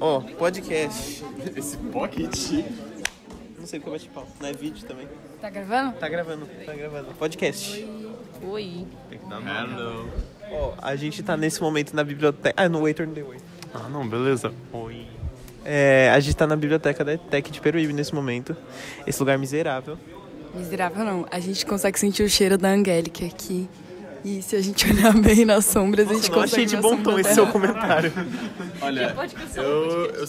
Ó, podcast. Esse pocket. Não sei porque eu bati pau. Não é vídeo também. Tá gravando? Tá gravando. Podcast. Oi. Tem que dar hello. Ó, a gente tá nesse momento na biblioteca. Ah, no Waiter no The Way. Ah, não, beleza. Oi. A gente tá na biblioteca da ETEC de Peruíbe nesse momento. Esse lugar miserável. Miserável não. A gente consegue sentir o cheiro da Angélica aqui. E se a gente olhar bem nas sombras, a gente Eu achei consegue de ver a bom sombra tom esse dela. seu comentário. Olha, eu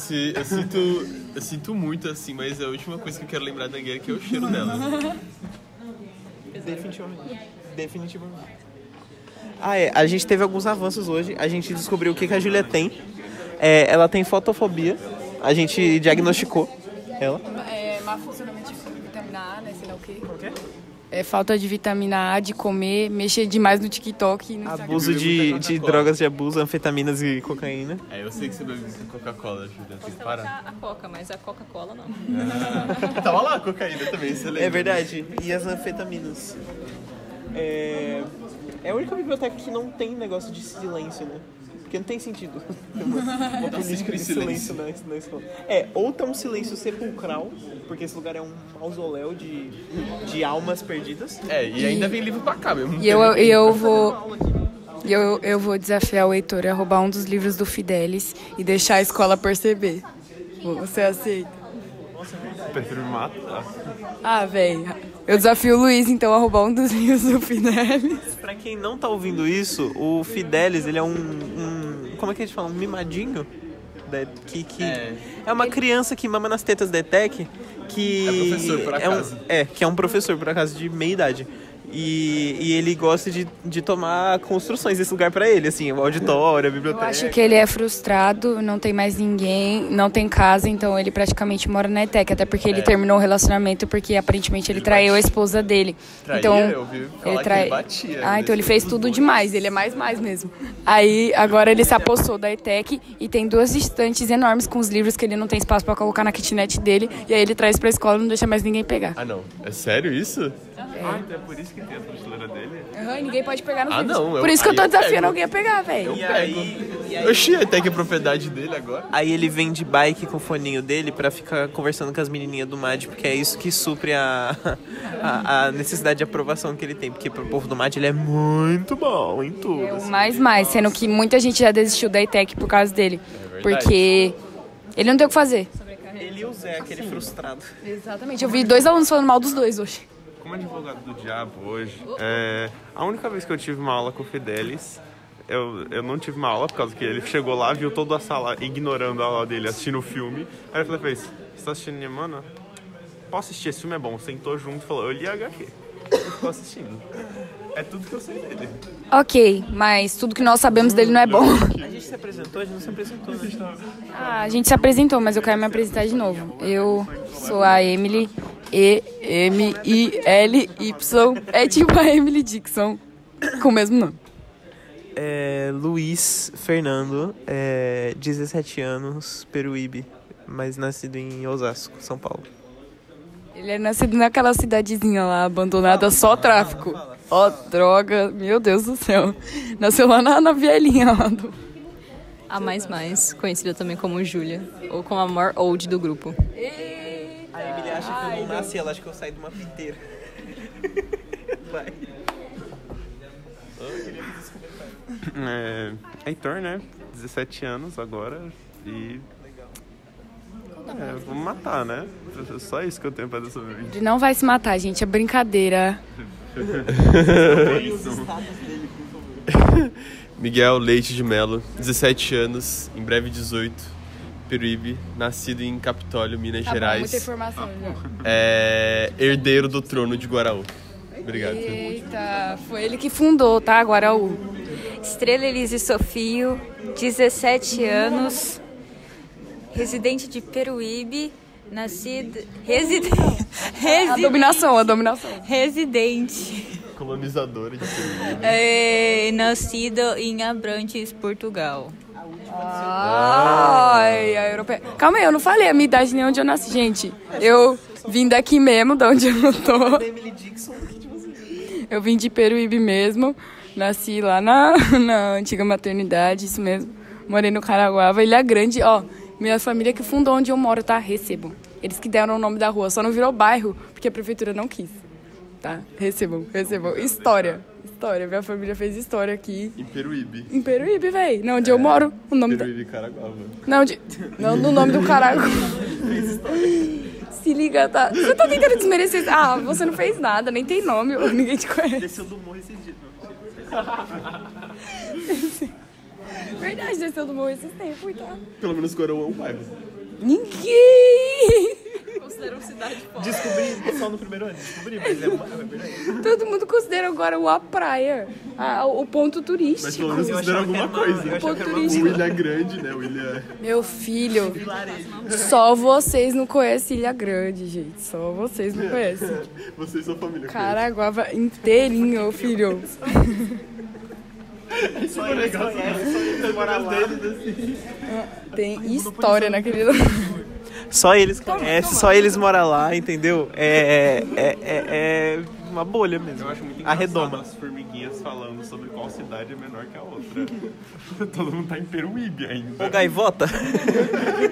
sinto muito assim, mas a última coisa que eu quero lembrar da Angélica é o cheiro dela. Definitivamente. A gente teve alguns avanços hoje. A gente descobriu o que a Júlia tem. Ela tem fotofobia. A gente diagnosticou ela. Má funcionamento de vitamina A, né? Sei lá o quê. O quê? Falta de vitamina A, de comer, mexer demais no TikTok e no Instagram. Abuso de drogas de abuso, anfetaminas e cocaína. Eu sei que você bebe Coca-Cola, Júlia. Tem que parar. A Coca, mas a Coca-Cola não. Tava lá a cocaína também, você lembra? É verdade. E as anfetaminas. É a única biblioteca que não tem negócio de silêncio, né? Porque não tem sentido uma política de silêncio na escola. Ou tá um silêncio sepulcral, porque esse lugar é um mausoléu de almas perdidas. E ainda vem livro pra cá mesmo. E eu vou desafiar o Heitor a roubar um dos livros do Fidelis e deixar a escola perceber. Você aceita? Prefiro me matar. Velho. Eu desafio o Luiz, então, a roubar um dos livros do Fidelis. Pra quem não tá ouvindo isso, o Fidelis, ele é como é que a gente fala? Um mimadinho? É uma criança que mama nas tetas da ETEC, que... É professor, por acaso. Que é um professor, por acaso, de meia idade. E ele gosta de tomar construções desse lugar pra ele, assim, o auditório, a biblioteca. Eu acho que ele é frustrado, não tem mais ninguém, não tem casa, então ele praticamente mora na ETEC, até porque ele terminou o relacionamento porque aparentemente ele traiu a esposa dele. Então, eu ouvi falar que ele batia. então ele fez tudo demais, ele é mais mesmo. Aí agora ele se apossou da ETEC e tem 2 estantes enormes com os livros que ele não tem espaço pra colocar na kitnet dele, e aí ele traz pra escola e não deixa mais ninguém pegar. Ah, não. É sério isso? Então é por isso que tem a prateleira dele? E ninguém pode pegar nos livros. Não. Por isso que eu tô Aí eu desafiando pego. alguém a pegar, velho. E aí Oxi, até que é propriedade dele agora. Aí ele vem de bike com o foninho dele pra ficar conversando com as menininhas do MAD, porque é isso que supre a necessidade de aprovação que ele tem. Porque pro povo do MAD ele é muito bom em tudo. É o mais, sendo que muita gente já desistiu da ETEC por causa dele. Porque ele não tem o que fazer. Ele e o Zé, aquele frustrado. Exatamente. Eu vi 2 alunos falando mal dos 2 hoje. Como advogado do diabo hoje, a única vez que eu tive uma aula com o Fidelis, eu não tive uma aula por causa que ele chegou lá, viu toda a sala ignorando a aula dele, assistindo o filme. Aí eu falei, você tá assistindo minha mano? Posso assistir, esse filme é bom. Sentou junto e falou, eu li HQ. Eu ficou assistindo. É tudo que eu sei dele. Ok, mas tudo que nós sabemos dele não é bom. A gente se apresentou? A gente não se apresentou, né? A gente se apresentou, mas eu quero me apresentar de novo. Eu sou a Emily, E-M-I-L-Y. É tipo a Emily Dixon, com o mesmo nome. Luiz Fernando, 17 anos, Peruíbe, mas nascido em Osasco, São Paulo. Ele é nascido naquela cidadezinha lá, abandonada, só tráfico. Ó, droga, meu Deus do céu. Nasceu lá na vielinha lá do... A conhecida também como Júlia, ou como a more old do grupo. A Emily acha que eu não nasci, ela acha que eu saí de uma piteira. Vai. Heitor, né? 17 anos agora e... vamos matar, né? Só isso que eu tenho pra dizer sobre mim. Ele não vai se matar, gente, é brincadeira. Miguel Leite de Melo, 17 anos, em breve 18, Peruíbe, nascido em Capitólio, Minas Gerais. Muita informação já. Herdeiro do trono de Guaraú. Obrigado. Eita, foi ele que fundou, tá? Guaraú. Estrela Elise Sofio, 17 anos, residente de Peruíbe, nascida... A dominação. Residente. Colonizadora de Peruíbe. Nascida em Abrantes, Portugal. Ai, a europeia. Calma aí, eu não falei a minha idade nem onde eu nasci, gente. Eu vim daqui mesmo, de onde eu tô. Eu vim de Peruíbe mesmo. Nasci lá na antiga maternidade, isso mesmo. Morei no Caraguava, Ilha Grande, ó. Minha família que fundou onde eu moro, tá? Recebam. Eles que deram o nome da rua, só não virou bairro, porque a prefeitura não quis. Tá? Recebam. História. Minha família fez história aqui. Em Peruíbe. Em Peruíbe, véi. Não, onde eu moro. O nome Peruíbe, Caraguava. Não, no nome do caralho. Se liga, tá? Você tá tentando desmerecer. Ah, você não fez nada, nem tem nome, ninguém te conhece. Desceu do morro esses dias. Verdade, desceu do morro esses tempos, tá? Pelo menos Guaraú é um bairro. Ninguém! Consideram cidade fora. Descobri só no primeiro ano. Descobri, mas é verdade. Todo mundo considera agora a praia, o ponto turístico. Mas pelo menos Eu considera achava que alguma era uma- coisa. eu achava que era uma O turístico. Ilha Grande, né? O Ilha... Meu filho, só vocês não conhecem Ilha Grande, gente. Só vocês não conhecem. Vocês são família. Caraguava inteirinho, filho. Só eles conhecem, só eles moram lá. Tem história naquele lugar. Só eles conhecem, só eles moram lá, entendeu? É uma bolha mesmo. Eu acho muito A engraçado redoma. as formiguinhas falando sobre qual cidade é menor que a outra. Todo mundo tá em Peruíbe ainda. Ô, gaivota.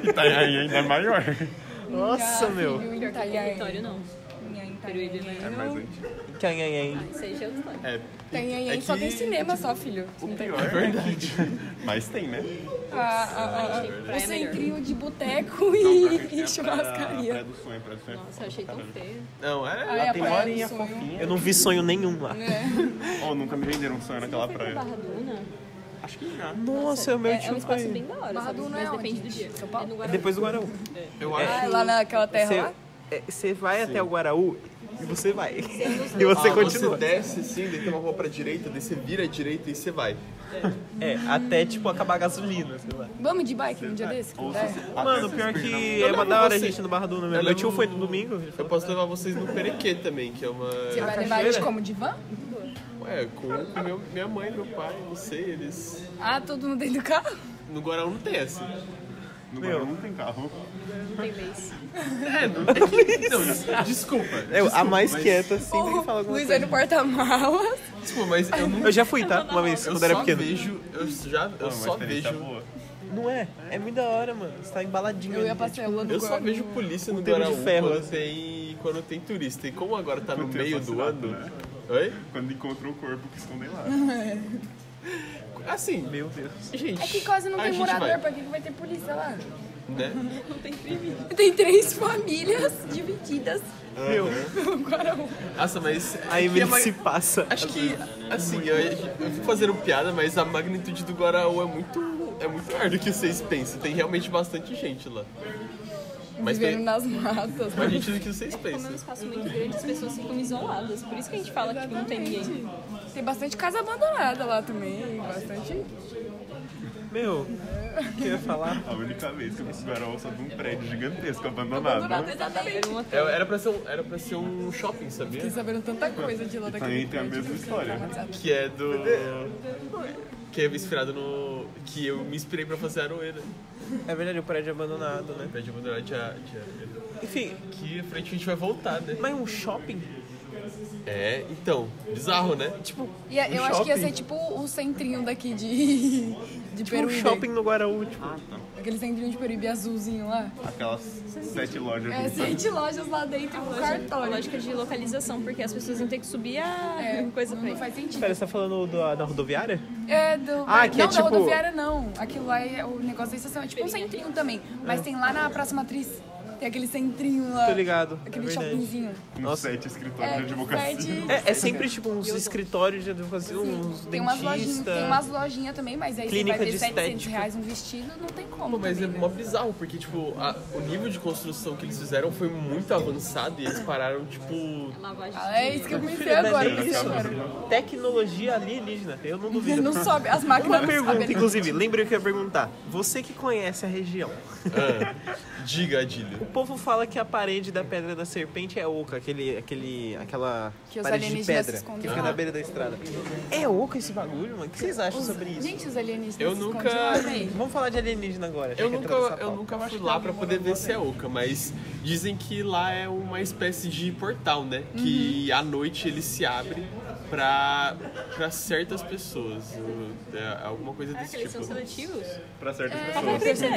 Itanhaém ainda é maior. Nossa, meu. Vitória não. Peruíbe É mais antigo. Canhanhém. Isso aí já é outra história. É, Tem aí, É só que- tem cinema só, filho. o pior é verdade. Mas tem, né? O Praia melhor. centrinho de boteco Não, e a churrascaria. Praia do Sonho, Praia do Sonho. Nossa, eu achei tão feio. Não, Ai, é. a Tem praia morinha do sonho. fofinha. Eu não vi sonho nenhum lá. Oh, nunca me venderam um sonho naquela Foi pra praia. Barra Duna? Acho que já. Nossa, o meu É um tio espaço foi. bem da hora, Barra sabe? Duna Mas é depende onde? do dia. São Paulo? É no Guarani. Depois do Guaraú. Eu Ah, lá naquela terra lá? Você vai até o Guaraú e você vai. E você continua. Você desce assim, daí tem uma rua pra direita, daí você vira à direita e você vai. Até tipo acabar a gasolina, sei lá. Vamos de bike um dia desse? Ou É. se você- Mano, até pior vocês que perderam- é uma levo da hora a você. gente no Barra Duna mesmo. Eu Meu tio levo- foi no domingo. Ele Eu falou, posso levar vocês no Perequê também, que é uma... Você vai levar eles como de van? Ué, com minha mãe, meu pai, não sei, eles... Ah, todo mundo dentro do carro? No Guaraú não tem essa. No Guaraú não tem carro. Não tem vez. Não, desculpa. a mais mas- quieta sempre que fala alguma Luiz vai coisa. no porta-malas. Desculpa, mas eu não... Eu já fui, tá? Uma vez, Eu quando era só pequeno. vejo... Eu Não, uma só experiência vejo... boa. Não é? É muito da hora, mano. Você tá embaladinho. Eu ia ali, passear lá no Eu só Guarani. vejo polícia no tempo de Guaraú ferro, quando tem turista. E como agora tá no Quando tem meio do assassinato, ano... né? Oi? Quando encontrou o corpo que escondem lá. Assim, Meu Deus. gente... É que quase não a tem gente morador, vai, pra que vai ter polícia lá? né? Tem 3 famílias divididas Meu, no Guaraú. Nossa, mas... a Emily se passa. Acho que, assim, eu fico fazendo piada, mas a magnitude do Guaraú é muito maior do que vocês pensam. Tem realmente bastante gente lá. Mas Vivendo tem nas matas. mais gente do que vocês Como é um pensam. espaço muito grande, as pessoas ficam isoladas. Por isso que a gente fala que tipo, não tem ninguém. Tem bastante casa abandonada lá também. Bastante. Meu, o que eu ia falar? A única vez que eu vi esse Guaraú só de um prédio gigantesco abandonado. Exatamente. Era um hotel. Era pra ser um shopping, sabia? Fiquei sabendo tanta coisa de lá daquele Também tem a prédio. mesma história. Que é do... Que é inspirado no... Que eu me inspirei pra fazer Aroeira. É verdade, o prédio abandonado, né? Prédio abandonado de Aroeira. Enfim, Que à frente a gente vai voltar, né? mas um shopping? É, então, bizarro, né? Tipo, Eu acho que ia ser tipo o centrinho daqui de um Peruíbe. shopping no Guaraú, tipo. Aquele centrinho de Peruíbe azulzinho lá. Aquelas 7 lojas. É, 7 lojas lá dentro com A cartório. lógica de localização, porque as pessoas vão ter que subir a coisa pra Não ir. faz sentido. Pera, você tá falando da rodoviária? É do. Ah, que não, é tipo- da rodoviária não. Aquilo lá é o negócio da estação. É tipo um centrinho também. Mas tem lá na Praça Matriz. Tem aquele centrinho lá. Tô ligado, Aquele é verdade. shoppingzinho. Com Nossa. 7 escritórios de É, advocacia. sete- É sempre tipo uns escritórios de advocacia, uns Tem umas lojinhas, dentistas. tem umas lojinhas também, mas aí Clínica você vai de ver 700 estética. reais um vestido, não tem como. Mas é também, mó né? bizarro, porque, tipo, o nível de construção que eles fizeram foi muito avançado e eles pararam, tipo... Lavagem Ah, é isso que eu pensei Filha, não é agora. nem pensei isso, agora. Tecnologia alienígena, eu não duvido. Não sobe, as máquinas Uma não pergunta, sabem. inclusive, lembrei que eu ia perguntar. Você que conhece a região, Ah, diga, Adílio. o povo fala que a parede da Pedra da Serpente é oca, aquela Que os parede de alienígenas se pedra escondem. que fica na beira da estrada. É oca esse bagulho, mano? O que vocês acham sobre isso? Gente, os alienígenas Eu se nunca- escondem lá, véi. Vamos falar de alienígena agora. já Eu que nunca, entrou nessa eu pauta. nunca fui lá pra poder ver se é oca, mas dizem que lá é uma espécie de portal, né? Que à noite ele se abre pra certas pessoas. Alguma coisa desse Eles são tipo. seletivos? Pra certas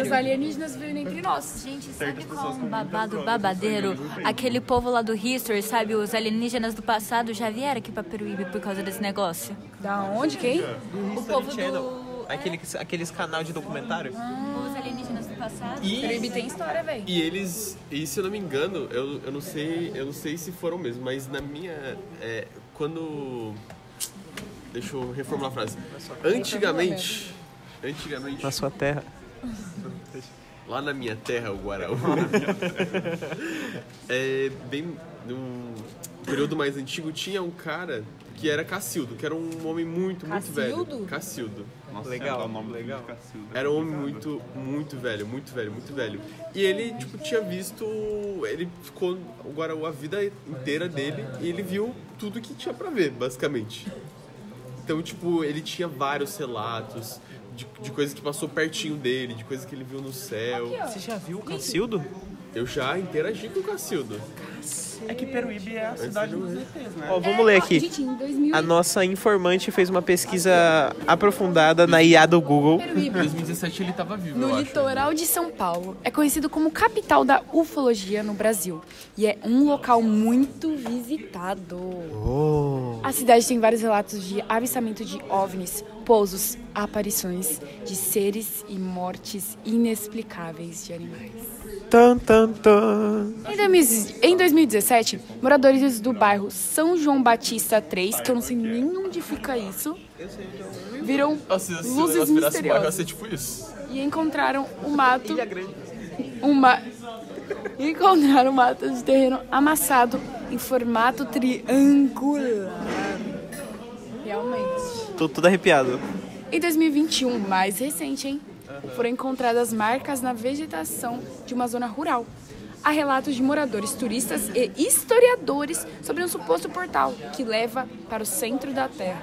Os alienígenas vivem entre nós. Gente, sabe qual um babado babadeiro? Aquele povo lá do History, sabe? Os alienígenas do passado já vieram aqui pra Peruíbe por causa desse negócio. Da onde? Quem? O povo do... Aqueles canal de documentário. Os alienígenas do passado. Peruíbe tem história, velho. E eles, se eu não me engano, eu não sei se foram mesmo, mas na minha, quando, deixa eu reformular a frase. Antigamente, Na sua terra. lá na minha terra, o Guaraú, bem num período mais antigo, tinha um cara que era Cacildo, que era um homem muito velho. Cacildo. Nossa, Legal, o nome legal. do Cacildo. Era um homem muito velho. E ele, tinha visto... Ele ficou agora a vida inteira dele e ele viu tudo que tinha pra ver, basicamente. Então, ele tinha vários relatos de coisas que passou pertinho dele, de coisas que ele viu no céu. Você já viu o Cacildo? Eu já interagi com o Cacildo. É que Peruíbe é a cidade dos ETs, né? Ó, vamos ler aqui. Gente, em 2000... A nossa informante fez uma pesquisa aprofundada na IA do Google. Em 2017 ele tava vivo, eu No acho. litoral de São Paulo, é conhecido como capital da ufologia no Brasil. E é um local muito visitado. A cidade tem vários relatos de avistamento de OVNIs, pousos, aparições de seres e mortes inexplicáveis de animais. Tan, tan, tan. Em 2017, moradores do bairro São João Batista 3, que eu não sei nem onde fica isso, viram Nossa, se o luzes negócio virasse bairro, ia misteriosas ser tipo isso. e encontraram o mato... Encontraram um mato de terreno amassado em formato triangular. Realmente. Tô tudo arrepiado. Em 2021, mais recente, hein? Foram encontradas marcas na vegetação de uma zona rural. Há relatos de moradores, turistas e historiadores sobre um suposto portal que leva para o centro da Terra.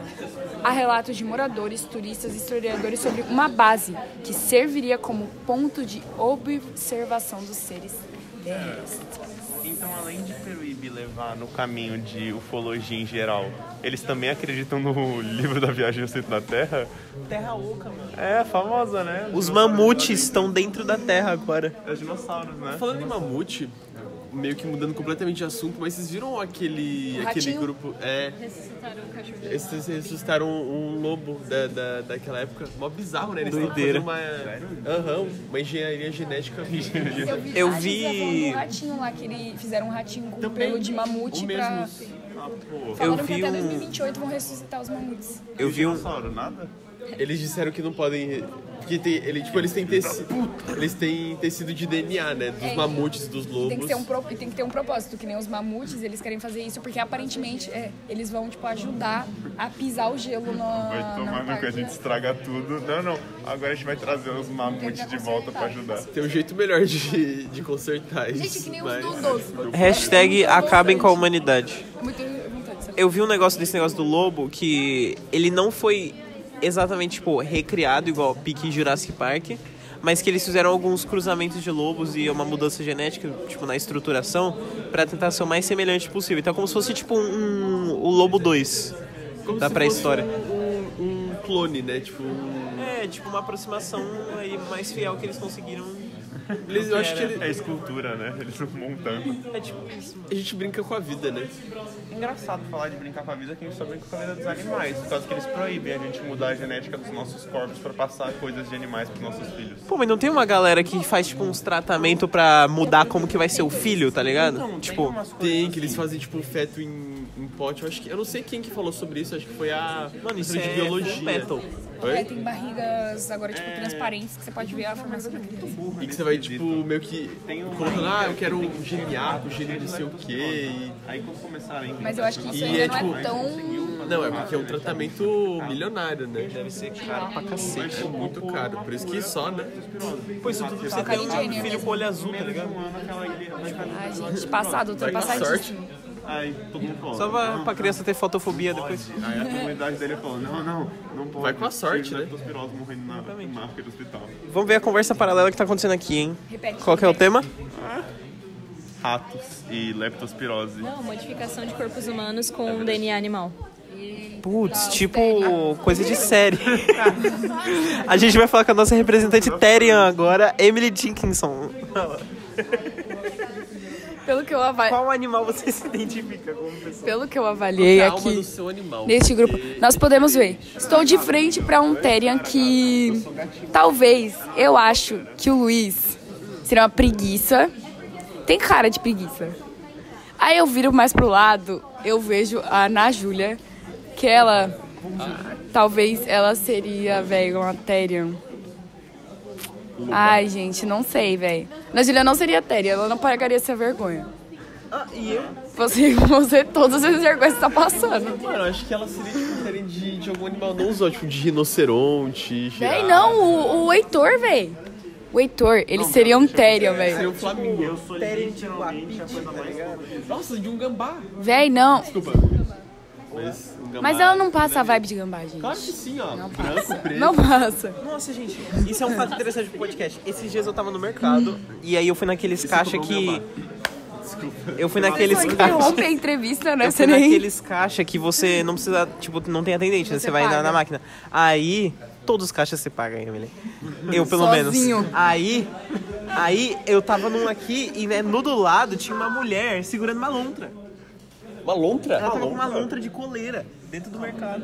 Há relatos de moradores, turistas e historiadores sobre uma base que serviria como ponto de observação dos seres terrestres. Então, além de Peruíbe levar no caminho de ufologia em geral, eles também acreditam no livro da Viagem ao Centro da Terra? Terra oca, mano. É, famosa, né? Os mamutes estão dentro da Terra agora. É os dinossauros, né? Falando em mamute, meio que mudando completamente de assunto, mas vocês viram aquele grupo? Ressuscitaram o cachorro. Eles ressuscitaram um lobo daquela época. Mó bizarro, né? Eles Doideira. uma engenharia genética. Eu Ah, vi- José, falando do ratinho lá, que eles fizeram um ratinho com pelo de mamute o pra... mesmo. Falaram Eu que vi até um- 2028 vão ressuscitar os mamutes. Eu vi um... Dinossauro, nada? Eles disseram que não podem. Porque eles têm tecido de DNA, né? Dos mamutes, dos lobos. Tem que ter um propósito, que nem os mamutes, eles querem fazer isso porque aparentemente eles vão tipo ajudar a pisar o gelo na Vai tomar no que a Antártida. gente estraga tudo. Não. Agora a gente vai trazer os mamutes de volta pra ajudar. Tem um jeito melhor de consertar isso. Gente, que nem os mas- dudos. Hashtag acabem com a humanidade. É muito vontade, sabe? Eu vi um negócio desse negócio do lobo que ele não foi exatamente, tipo, recriado igual Pique Jurassic Park, mas que eles fizeram alguns cruzamentos de lobos e uma mudança genética, tipo, na estruturação, pra tentar ser o mais semelhante possível. Então é como se fosse, tipo, o Lobo 2 Como da se pré-história. fosse um clone, né? Tipo, É, tipo, uma aproximação aí mais fiel que eles conseguiram. eu acho que É escultura, né? Eles estão montando. É tipo isso. a gente brinca com a vida, né? Engraçado falar de brincar com a vida, que a gente só brinca com a vida dos animais. Por causa que eles proíbem a gente mudar a genética dos nossos corpos pra passar coisas de animais pros nossos filhos. Pô, mas não tem uma galera que faz, tipo, uns tratamentos pra mudar como que vai ser o filho, tá ligado? Tipo, Tem, que eles fazem tipo feto em pote. Eu não sei quem que falou sobre isso, acho que foi a mano, isso professora é de biologia. Full Metal. Oi? Tem barrigas agora, tipo, transparentes, que você pode ver a formação da criança. E que você vai, tipo, meio que colocando, eu quero um geniaco, gene de sei o quê. Aí quando começarem... Mas eu acho que isso E ainda é, não é tipo, tão... Não, é porque é um tratamento milionário, né? Deve ser caro pra cacete. É muito caro, por isso que só, né? Pô, isso tudo pra você ter um filho com olho azul, tá ligado? Ai, gente, passado, Vai com ultrapassadíssimo. Aí todo mundo falou. Só pra criança ter fotofobia depois. Aí a comunidade dele falou, não pode. Vai com a sorte, Tem né? leptospirose morrendo na marca do hospital. Vamos ver a conversa paralela que tá acontecendo aqui, hein? Repete. Qual que é o tema? Ratos e leptospirose. Não, modificação de corpos humanos com DNA animal. Putz, tipo coisa de série. A gente vai falar com a nossa representante Therian agora, Emily Dickinson. Pelo que eu avaliei. Qual animal você se identifica como pessoa? Pelo que eu avaliei A alma aqui do seu animal. neste grupo, nós podemos ver. Estou de frente para um Therian que talvez eu acho que o Luiz seria uma preguiça. Tem cara de preguiça. Aí eu viro mais pro lado, eu vejo a Ana Júlia, que ela talvez ela seria, velho, uma Therian. Ai, gente, não sei, velho. Ana Júlia não seria Therian, ela não pagaria essa vergonha. Ah, e eu? Você todas as vergonhas que você tá passando. Mano, eu acho que ela seria tipo série de algum animal não usou, tipo de rinoceronte, girafa. Véi, não, o Heitor, velho. O Heitor, ele seria um Therian, Seria velho. um flamingo. Therian de guapite, tá ligado? Nossa, de um gambá. Véi, não. Desculpa. Mas um gambá... Mas ela não passa a vibe de gambá, gente. Claro que sim, ó. Branco, preto. Não passa. Nossa, gente, isso é um fato interessante pro podcast. Esses dias eu tava no mercado e aí eu fui naqueles caixa que... Eu fui naqueles Só caixa... interrompe a entrevista, né? Eu Você fui nem... naqueles caixa que você não precisa, tipo, não tem atendente, né? Você vai paga. na máquina. Aí, todos os caixas você paga, Emily. Eu, pelo Sozinho. menos. Aí, eu tava num aqui e né, no do lado tinha uma mulher segurando uma lontra. Uma lontra? Ela tava com uma lontra de coleira dentro do mercado.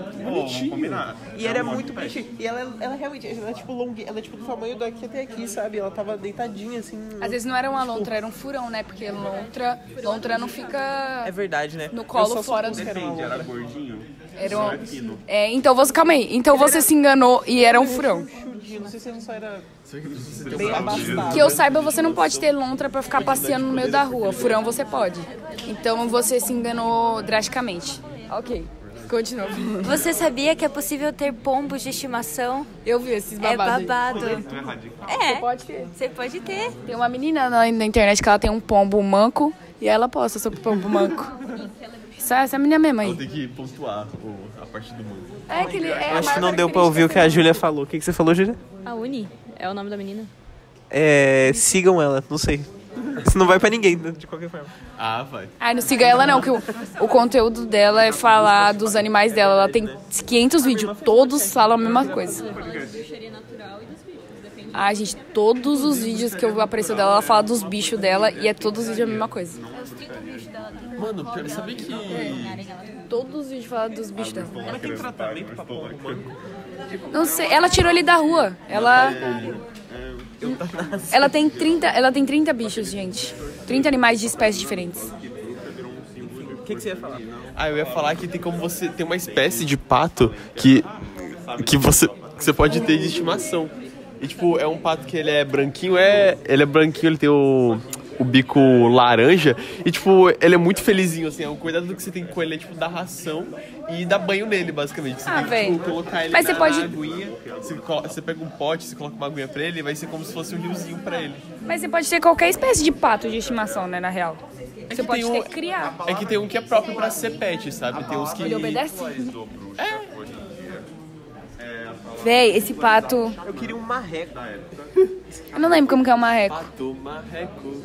E era muito bonitinho. E ela realmente, ela é tipo ela é tipo do tamanho daqui até aqui, sabe? Ela tava deitadinha assim. Às vezes não era uma lontra, era um furão, né? Porque lontra não fica É verdade, né? no colo Eu só fora do... supus que era uma lontra. Era gordinho. Era um... então você... Calma aí. Então você se enganou e era um furão. Chudinho, não sei se ele só era bem abastado. Que eu saiba, você não pode ter lontra pra ficar passeando no meio da rua. Furão você pode. Então você se enganou drasticamente. Ok. Continua. Você sabia que é possível ter pombos de estimação? Eu vi esses É babados. babado. É, Pode ter. você pode ter. Tem uma menina na internet que ela tem um pombo manco e ela posta sobre pombo manco. Essa menina mesmo aí. Tem que pontuar a parte do mundo. É que ele é Acho que não deu pra ouvir o que a Júlia falou. O que você falou, Júlia? A Uni é o nome da menina. Sigam ela, não sei. Isso não vai pra ninguém, de qualquer forma. Ah, vai. Ai, não siga ela não, que o conteúdo dela é falar dos animais dela. Ela tem 500 vídeos, todos falam a mesma coisa. Ai, gente, todos os vídeos que eu apareceu dela, ela fala dos bichos dela e é todos os vídeos a mesma coisa. Mano, sabia que... Todos os vídeos falam dos bichos dela. Ela tem tratamento pra pombo manco? Não sei, ela tirou ele da rua. Ela tem 30 bichos, gente. 30 animais de espécies diferentes. O que você ia falar? Ah, eu ia falar que tem como você... Tem uma espécie de pato que você pode ter de estimação. E, tipo, é um pato que ele é branquinho, ele é branquinho, ele tem o bico laranja. E, tipo, ele é muito felizinho, assim. O cuidado que você tem com ele é, tipo, dar ração e dar banho nele, basicamente. Você tem que, véi. tipo, colocar ele Mas você pode- na aguinha. Você pega um pote, você coloca uma aguinha pra ele, vai ser como se fosse um riozinho pra ele. Mas você pode ter qualquer espécie de pato de estimação, né, na real. Você que pode tem ter um- que criar. É que tem um que é próprio pra ser pet, sabe? Tem uns que... Ele obedece? Véi, esse pato... Eu queria um marreco. Eu não lembro como que é um marreco. Pato marreco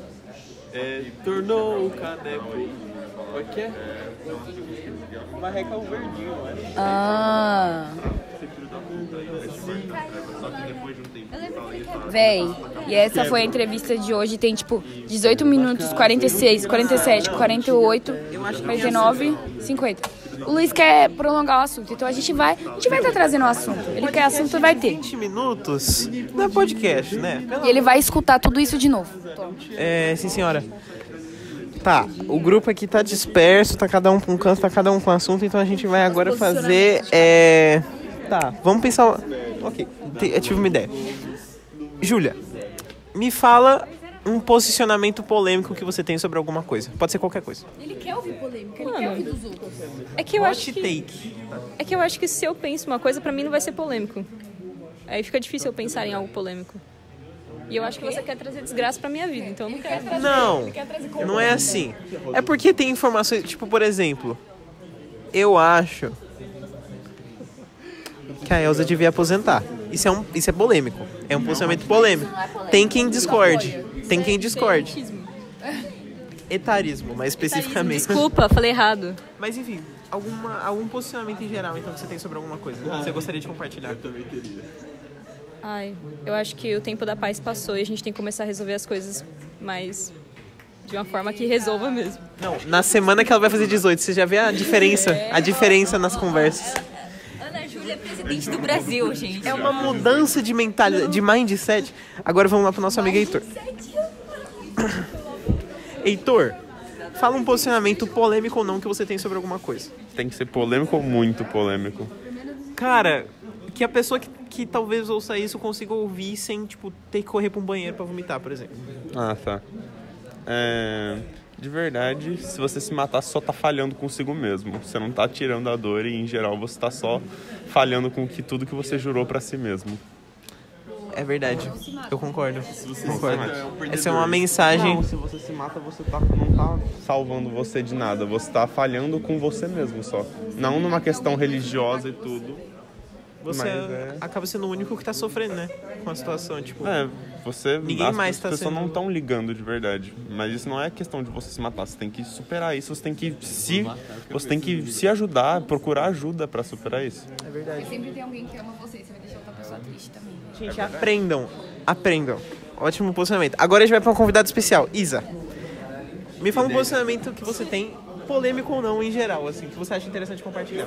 tornou o caneco. Como é que é? O marreco é o verdinho, não é? Ah. Véi, e essa foi a entrevista de hoje. Tem tipo 18 minutos, 46, 47, 48, 49, 50. O Luiz quer prolongar o assunto, então a gente vai estar trazendo o assunto. Ele quer assunto, vai ter. 20 minutos não é podcast, né? E ele vai escutar tudo isso de novo. Sim, senhora. Tá, o grupo aqui tá disperso, tá cada um com um canto, tá cada um com um assunto, então a gente vai agora fazer. Tá, vamos pensar. Ok, eu tive uma ideia. Júlia, me fala um posicionamento polêmico que você tem sobre alguma coisa. Pode ser qualquer coisa. Ele quer ouvir polêmica, ele Mano, quer ouvir dos outros. É que eu acho que... Take. É que eu acho que se eu penso uma coisa, pra mim não vai ser polêmico. Aí fica difícil eu pensar em algo polêmico. E eu acho que você quer trazer desgraça pra minha vida, então eu não quero. Não, não é assim. É porque tem informações, tipo, por exemplo, eu acho que a Elsa devia aposentar. Isso é polêmico. É um posicionamento polêmico. Tem quem discorde. Tem quem discorde. Etarismo, mais especificamente. Desculpa, falei errado. Mas enfim, algum posicionamento em geral, então, que você tem sobre alguma coisa. Que você gostaria de compartilhar? Eu também teria. Ai, eu acho que o tempo da paz passou e a gente tem que começar a resolver as coisas mais de uma forma que resolva mesmo. Não, na semana que ela vai fazer 18, você já vê a diferença nas conversas. Ana Júlia é presidente do Brasil, gente. É uma mudança de mentalidade, de mindset. Agora vamos lá pro nosso amigo Heitor. Heitor, fala um posicionamento polêmico ou não que você tem sobre alguma coisa. Tem que ser polêmico ou muito polêmico? Cara, que a pessoa que talvez ouça isso consiga ouvir sem, tipo, ter que correr pra um banheiro pra vomitar, por exemplo. Ah, tá. De verdade, se você se matar, você só tá falhando consigo mesmo. Você não tá tirando a dor e, em geral, você tá só falhando com tudo que você jurou pra si mesmo. É verdade, eu concordo. Se você Concordo. se mata, é um perdedor. Essa é uma mensagem... Não, se você se mata, você não tá salvando você de nada. Você tá falhando com você mesmo só. Não numa questão religiosa e tudo. Você Mas acaba sendo o único que tá sofrendo, né? Com a situação, tipo... Ninguém mais tá as pessoas sendo... não estão ligando de verdade. Mas isso não é questão de você se matar. Você tem que superar isso. Você tem que se ajudar, procurar ajuda pra superar isso. É verdade. Sempre tem alguém que ama você e você vai deixar outra pessoa triste também. Gente, aprendam. Ótimo posicionamento. Agora a gente vai pra um convidado especial. Isa, me fala um posicionamento que você tem, polêmico ou não, em geral, assim, que você acha interessante compartilhar.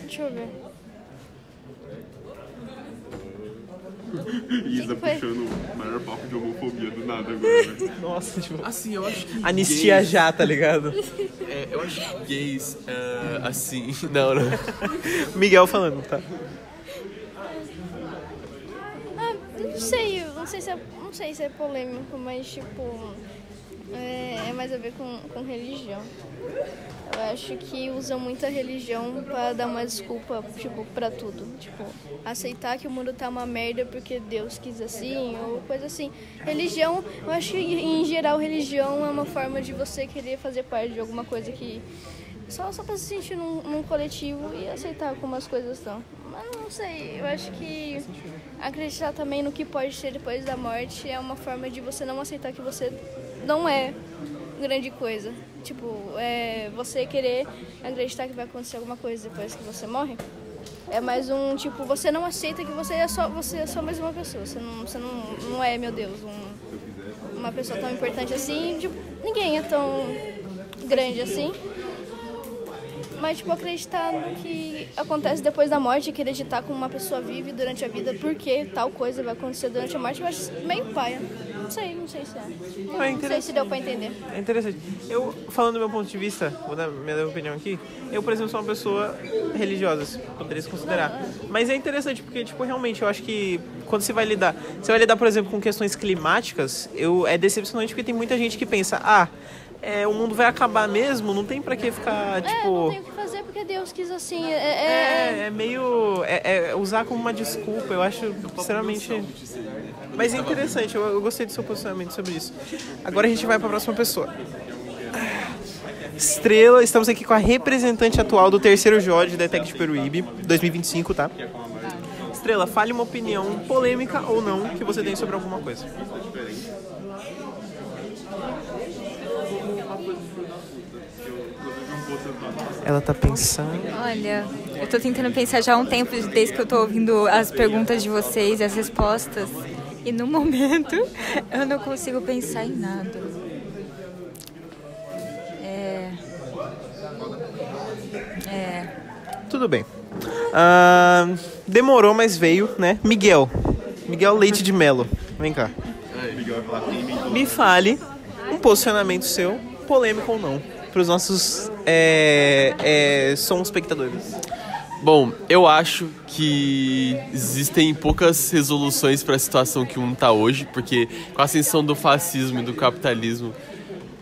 Deixa eu ver. Isa foi? puxando o maior papo de homofobia do nada agora. Nossa, tipo... Assim, eu acho que Anistia gays, já, tá ligado? eu acho que gays, assim... Não. Miguel falando, tá? Não sei se é polêmico, mas tipo... É mais a ver com religião. Eu acho que usam muita religião pra dar uma desculpa, tipo, pra tudo. Tipo, aceitar que o mundo tá uma merda porque Deus quis assim, ou coisa assim. Religião, eu acho que em geral religião é uma forma de você querer fazer parte de alguma coisa que... Só pra se sentir num coletivo e aceitar como as coisas estão. Mas não sei, eu acho que acreditar também no que pode ser depois da morte é uma forma de você não aceitar que você não é grande coisa. Tipo, você querer acreditar que vai acontecer alguma coisa depois que você morre. É mais um, tipo, você não aceita que você é só mais uma pessoa. Você não é, meu Deus, uma pessoa tão importante assim. Tipo, ninguém é tão grande assim. Mas, tipo, acreditar no que acontece depois da morte, acreditar como uma pessoa vive durante a vida, porque tal coisa vai acontecer durante a morte, eu acho meio paia. Não sei se é. Não sei se deu pra entender. É interessante. Eu, falando do meu ponto de vista, vou dar minha opinião aqui, eu, por exemplo, sou uma pessoa religiosa, se poderia se considerar. Mas é interessante porque, tipo, realmente, eu acho que quando você vai lidar, por exemplo, com questões climáticas, é decepcionante porque tem muita gente que pensa, o mundo vai acabar mesmo, não tem pra que ficar, tipo... não tem o que fazer porque Deus quis assim. Meio... usar como uma desculpa, eu acho extremamente... Mas é interessante, eu gostei do seu posicionamento sobre isso. Agora a gente vai pra próxima pessoa. Estrela, estamos aqui com a representante atual do terceiro JOD da ETEC de Peruíbe, 2025, tá? Estrela, fale uma opinião polêmica ou não que você tem sobre alguma coisa. Ela tá pensando... Olha, eu tô tentando pensar já há um tempo, desde que eu tô ouvindo as perguntas de vocês e as respostas. E no momento, eu não consigo pensar em nada. Tudo bem. Demorou, mas veio, né? Miguel Leite de Melo. Vem cá. Me fale um posicionamento seu, polêmico ou não, para os nossos espectadores. Bom, eu acho que existem poucas resoluções para a situação que o mundo está hoje, porque com a ascensão do fascismo e do capitalismo,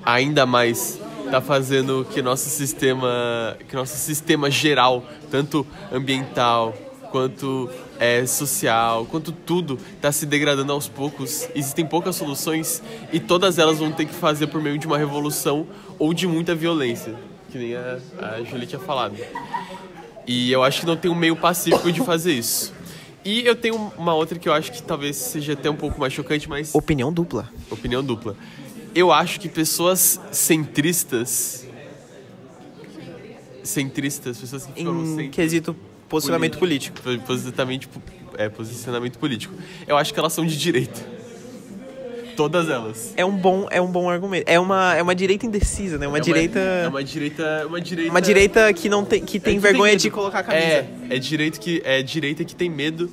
ainda mais está fazendo que nosso sistema geral, tanto ambiental quanto social, quanto tudo, está se degradando aos poucos. Existem poucas soluções e todas elas vão ter que fazer por meio de uma revolução ou de muita violência, que nem a Julie tinha falado. E eu acho que não tem um meio pacífico de fazer isso. E eu tenho uma outra que eu acho que talvez seja até um pouco mais chocante, mas... Opinião dupla. Eu acho que pessoas centristas centristas, pessoas que ficam no Em centro. quesito posicionamento político. Posicionamento político. Eu acho que elas são de direita. Todas elas. É um bom argumento. É uma direita indecisa, né? Uma direita que não tem, que tem vergonha de colocar a camisa. É direita que tem medo.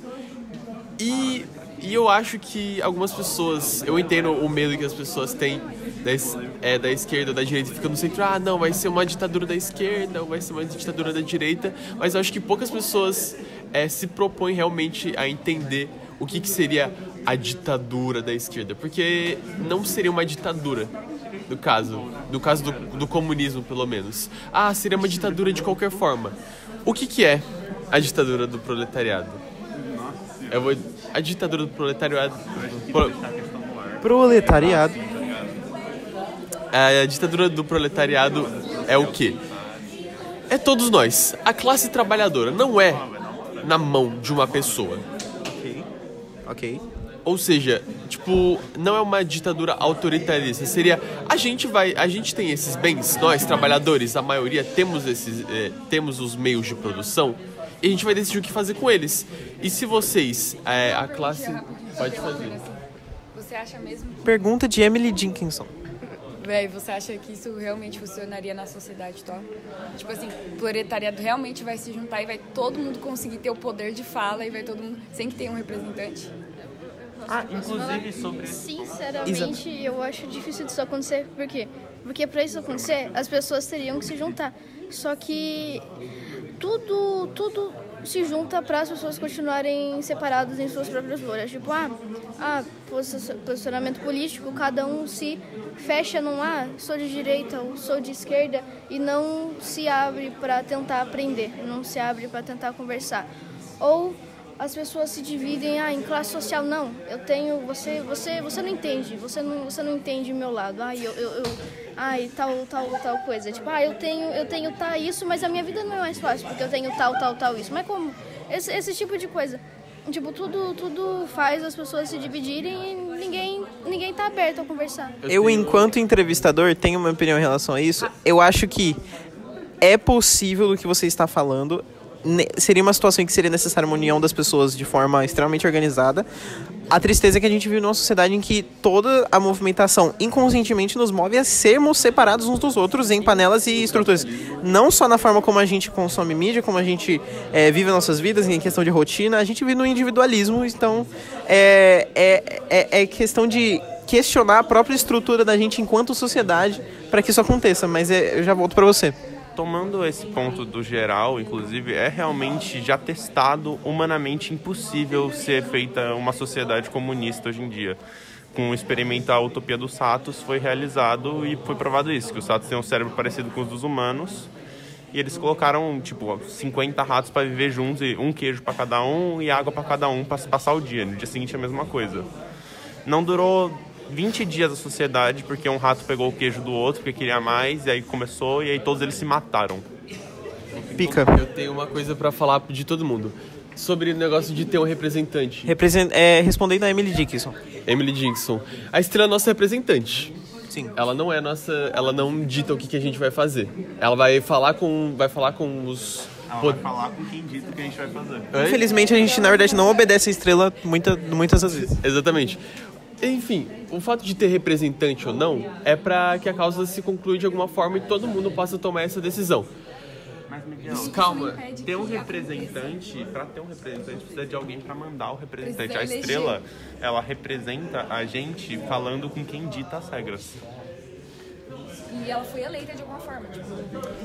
E eu acho que algumas pessoas, eu entendo o medo que as pessoas têm da esquerda ou da direita, fica no centro, não, vai ser uma ditadura da esquerda ou vai ser uma ditadura da direita, mas eu acho que poucas pessoas se propõem realmente a entender o que seria a ditadura da esquerda, porque não seria uma ditadura, no caso do comunismo, pelo menos. Seria uma ditadura de qualquer forma. O que é a ditadura do proletariado? A ditadura do proletariado... Proletariado. A ditadura do proletariado é o quê? É todos nós. A classe trabalhadora não é na mão de uma pessoa. Ok. Ou seja, não é uma ditadura autoritarista. Seria, a gente tem esses bens, nós trabalhadores, a maioria temos os meios de produção, e a gente vai decidir o que fazer com eles. E se vocês, a classe... Pode fazer. Você acha mesmo? Pergunta de Emily Dickinson. Véi, você acha que isso realmente funcionaria na sociedade atual? Tipo assim, o proletariado realmente vai se juntar e vai todo mundo conseguir ter o poder de fala e vai todo mundo, sem que tenha um representante? Inclusive sobre... Sinceramente, eu acho difícil disso acontecer. Por quê? Porque para isso acontecer, as pessoas teriam que se juntar. Só que tudo se junta para as pessoas continuarem separadas em suas próprias bolhas. Tipo, posicionamento político, cada um se fecha num sou de direita ou sou de esquerda e não se abre para tentar aprender, não se abre para tentar conversar. Ou as pessoas se dividem em classe social. Não, eu tenho, você não entende, você não entende o meu lado. Tal coisa. Tipo, eu tenho isso, mas a minha vida não é mais fácil porque eu tenho tal isso. Mas como? Esse tipo de coisa. Tipo, tudo faz as pessoas se dividirem e ninguém tá aberto a conversar. Eu, enquanto entrevistador, tenho uma opinião em relação a isso. Eu acho que é possível o que você está falando. Seria uma situação em que seria necessária uma união das pessoas de forma extremamente organizada. A tristeza é que a gente vive numa sociedade em que toda a movimentação inconscientemente nos move a sermos separados uns dos outros em panelas e estruturas. Não só na forma como a gente consome mídia, como a gente vive nossas vidas, em questão de rotina, a gente vive no individualismo. Então, é questão de questionar a própria estrutura da gente enquanto sociedade para que isso aconteça. Mas eu já volto para você. Tomando esse ponto do geral, inclusive, é realmente já testado humanamente impossível ser feita uma sociedade comunista hoje em dia. Com o experimento A Utopia dos Ratos foi realizado e foi provado isso, que os ratos têm um cérebro parecido com os dos humanos e eles colocaram, 50 ratos para viver juntos, e um queijo para cada um e água para cada um para passar o dia. No dia seguinte a mesma coisa. Não durou 20 dias a sociedade, porque um rato pegou o queijo do outro, porque queria mais, e aí começou, e aí todos eles se mataram. Pica. Eu tenho uma coisa pra falar de todo mundo. Sobre o negócio de ter um representante. Respondendo a Emily Dickinson. Emily Dickinson. A Estrela é nossa representante. Sim. Ela não é nossa... Ela não dita o que a gente vai fazer. Ela vai falar com os... Ela vai falar com quem dita o que a gente vai fazer. Infelizmente, a gente, na verdade, não obedece a Estrela muitas das vezes. Exatamente. Enfim, o fato de ter representante ou não é para que a causa se conclua de alguma forma e todo mundo possa tomar essa decisão. Mas, Miguel, calma. Ter um representante, para ter um representante, precisa de alguém para mandar o representante. A Estrela, ela representa a gente falando com quem dita as regras. E ela foi eleita de alguma forma.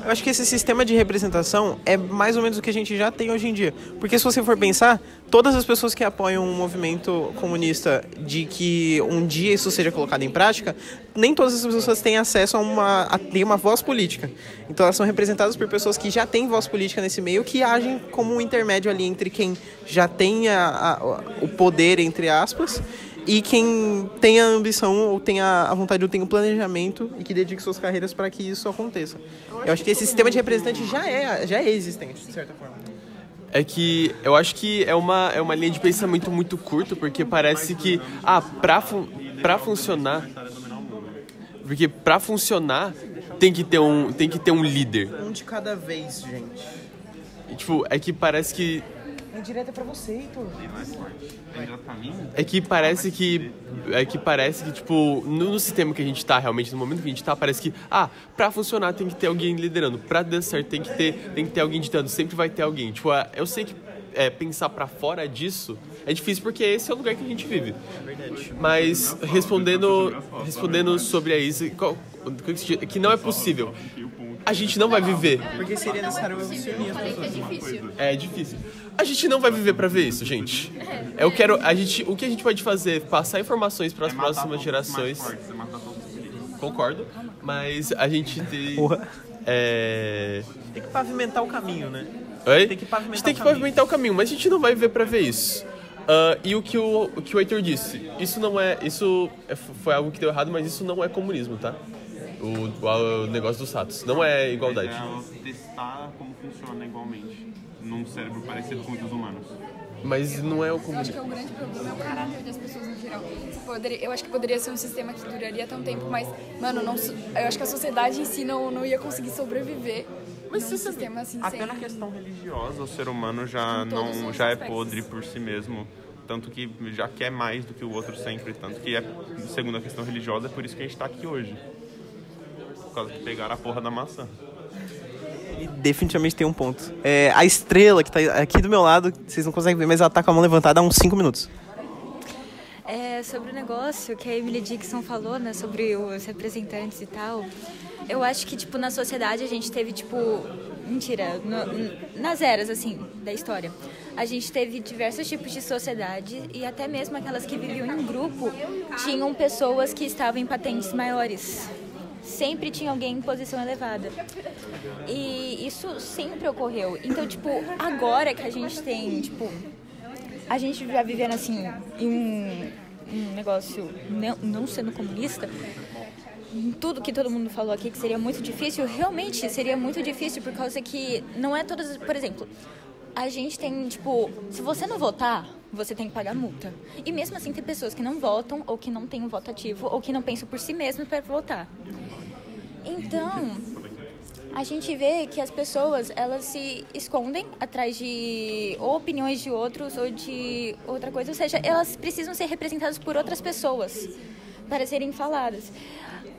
Eu acho que esse sistema de representação é mais ou menos o que a gente já tem hoje em dia. Porque se você for pensar, todas as pessoas que apoiam um movimento comunista de que um dia isso seja colocado em prática, nem todas as pessoas têm acesso a ter uma voz política. Então elas são representadas por pessoas que já têm voz política nesse meio, que agem como um intermédio ali entre quem já tem o poder, entre aspas, e quem tem a ambição ou tem a vontade ou tem o planejamento e que dedique suas carreiras para que isso aconteça. Eu acho que esse sistema de representante já é existente, de certa forma. É que eu acho que é uma linha de pensamento muito curta, porque parece que pra funcionar Porque pra funcionar, tem que ter um líder. Um de cada vez, gente. E, tipo, é que parece que... É direto pra você, Heitor. É que parece que, tipo, no sistema que a gente tá, realmente, no momento que a gente tá, parece que, pra funcionar tem que ter alguém liderando. Pra dar certo tem que ter alguém ditando. Sempre vai ter alguém. Tipo, eu sei que pensar pra fora disso é difícil porque esse é o lugar que a gente vive. É verdade. Mas, respondendo sobre a Isa, que não é possível. A gente não vai viver. Porque seria necessário eu se unir as pessoas. É difícil. A gente não vai viver pra ver isso, gente. O que a gente pode fazer é passar informações para as próximas gerações. Concordo, mas a gente tem... Tem que pavimentar o caminho, né? Oi? Tem que pavimentar a gente tem que pavimentar o caminho, mas a gente não vai viver pra ver isso. E o que o Heitor disse, isso foi algo que deu errado, mas isso não é comunismo, tá? O negócio dos ratos. Não é igualdade. É testar como funciona igualmente num cérebro parecido com os dos humanos. Mas não é o Eu acho que comunismo. o grande problema é o caráter das pessoas no geral. Eu acho que poderia ser um sistema que duraria tão tempo, mas, mano, eu acho que a sociedade em si não ia conseguir sobreviver num sistema assim. Até na questão religiosa, o ser humano já é podre por si mesmo. Tanto que já quer mais do que o outro sempre. Tanto que, segundo a questão religiosa, é por isso que a gente tá aqui hoje. Por causa que pegaram a porra da maçã. E definitivamente tem um ponto. A estrela que tá aqui do meu lado, vocês não conseguem ver, mas ela tá com a mão levantada há uns 5 minutos. Sobre o negócio que a Emily Dickinson falou, né, sobre os representantes e tal, eu acho que, tipo, na sociedade a gente teve, tipo, nas eras, assim, da história, a gente teve diversos tipos de sociedade e até mesmo aquelas que viviam em grupo tinham pessoas que estavam em patentes maiores. Sempre tinha alguém em posição elevada. E isso sempre ocorreu. Então, tipo, agora que a gente tem, tipo... A gente já vivendo, assim, em um negócio não sendo comunista, tudo que todo mundo falou aqui que seria muito difícil, realmente seria muito difícil, por causa que não é todas... Por exemplo, a gente tem, tipo... Se você não votar, você tem que pagar multa. E mesmo assim tem pessoas que não votam, ou que não têm um voto ativo, ou que não pensam por si mesmas para votar. Então, a gente vê que as pessoas, elas se escondem atrás de ou opiniões de outros ou de outra coisa. Ou seja, elas precisam ser representadas por outras pessoas para serem faladas.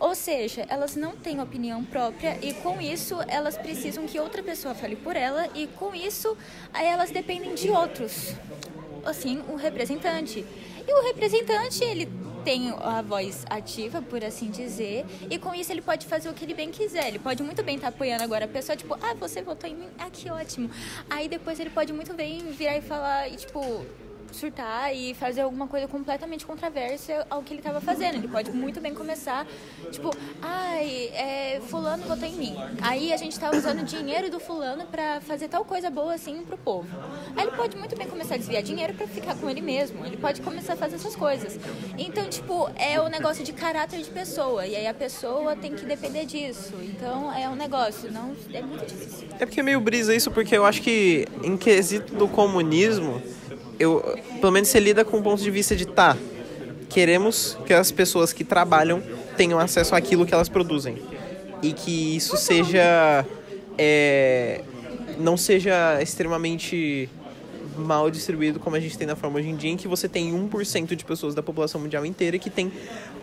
Ou seja, elas não têm opinião própria e com isso elas precisam que outra pessoa fale por ela e com isso elas dependem de outros. Assim, o representante. E o representante, ele tem a voz ativa, por assim dizer, e com isso ele pode fazer o que ele bem quiser. Ele pode muito bem estar apoiando agora a pessoa, tipo, você votou em mim? Que ótimo. Aí depois ele pode muito bem virar e falar, e tipo, surtar e fazer alguma coisa completamente controversa ao que ele estava fazendo. Ele pode muito bem começar, tipo, fulano votou em mim. Aí a gente tá usando dinheiro do fulano pra fazer tal coisa boa assim pro povo. Aí ele pode muito bem começar a desviar dinheiro pra ficar com ele mesmo. Ele pode começar a fazer essas coisas. Então, tipo, é o negócio de caráter de pessoa. E aí a pessoa tem que depender disso. Então, é um negócio. Não, é muito difícil. É porque é meio brisa isso, porque eu acho que em quesito do comunismo, pelo menos você lida com o ponto de vista de queremos que as pessoas que trabalham tenham acesso àquilo que elas produzem. E que isso seja... não seja extremamente mal distribuído como a gente tem na forma hoje em dia, em que você tem 1% de pessoas da população mundial inteira que tem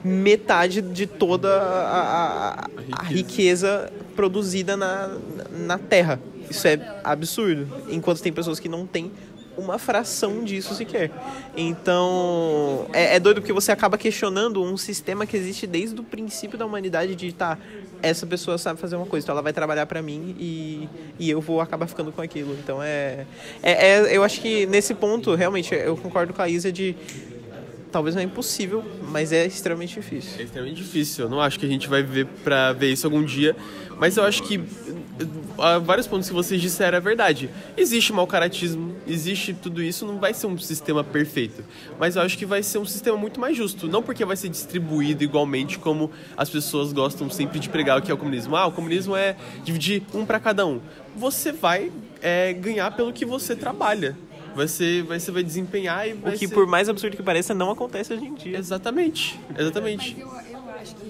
metade de toda a riqueza produzida na Terra. Isso é absurdo. Enquanto tem pessoas que não têm uma fração disso sequer. Então, é doido porque você acaba questionando um sistema que existe desde o princípio da humanidade de, essa pessoa sabe fazer uma coisa, então ela vai trabalhar pra mim e eu vou acabar ficando com aquilo. Então, eu acho que nesse ponto, realmente, eu concordo com a Isa de... Talvez não é impossível, mas é extremamente difícil. É extremamente difícil. Eu não acho que a gente vai viver pra ver isso algum dia, mas eu acho que vários pontos que vocês disseram é verdade. Existe mau caratismo, existe tudo isso, não vai ser um sistema perfeito, mas eu acho que vai ser um sistema muito mais justo, não porque vai ser distribuído igualmente como as pessoas gostam sempre de pregar o que é o comunismo. O comunismo é dividir um para cada um. Você vai ganhar pelo que você trabalha. Você vai desempenhar e vai O que, ser... por mais absurdo que pareça, não acontece hoje em dia. Exatamente. Mas eu acho que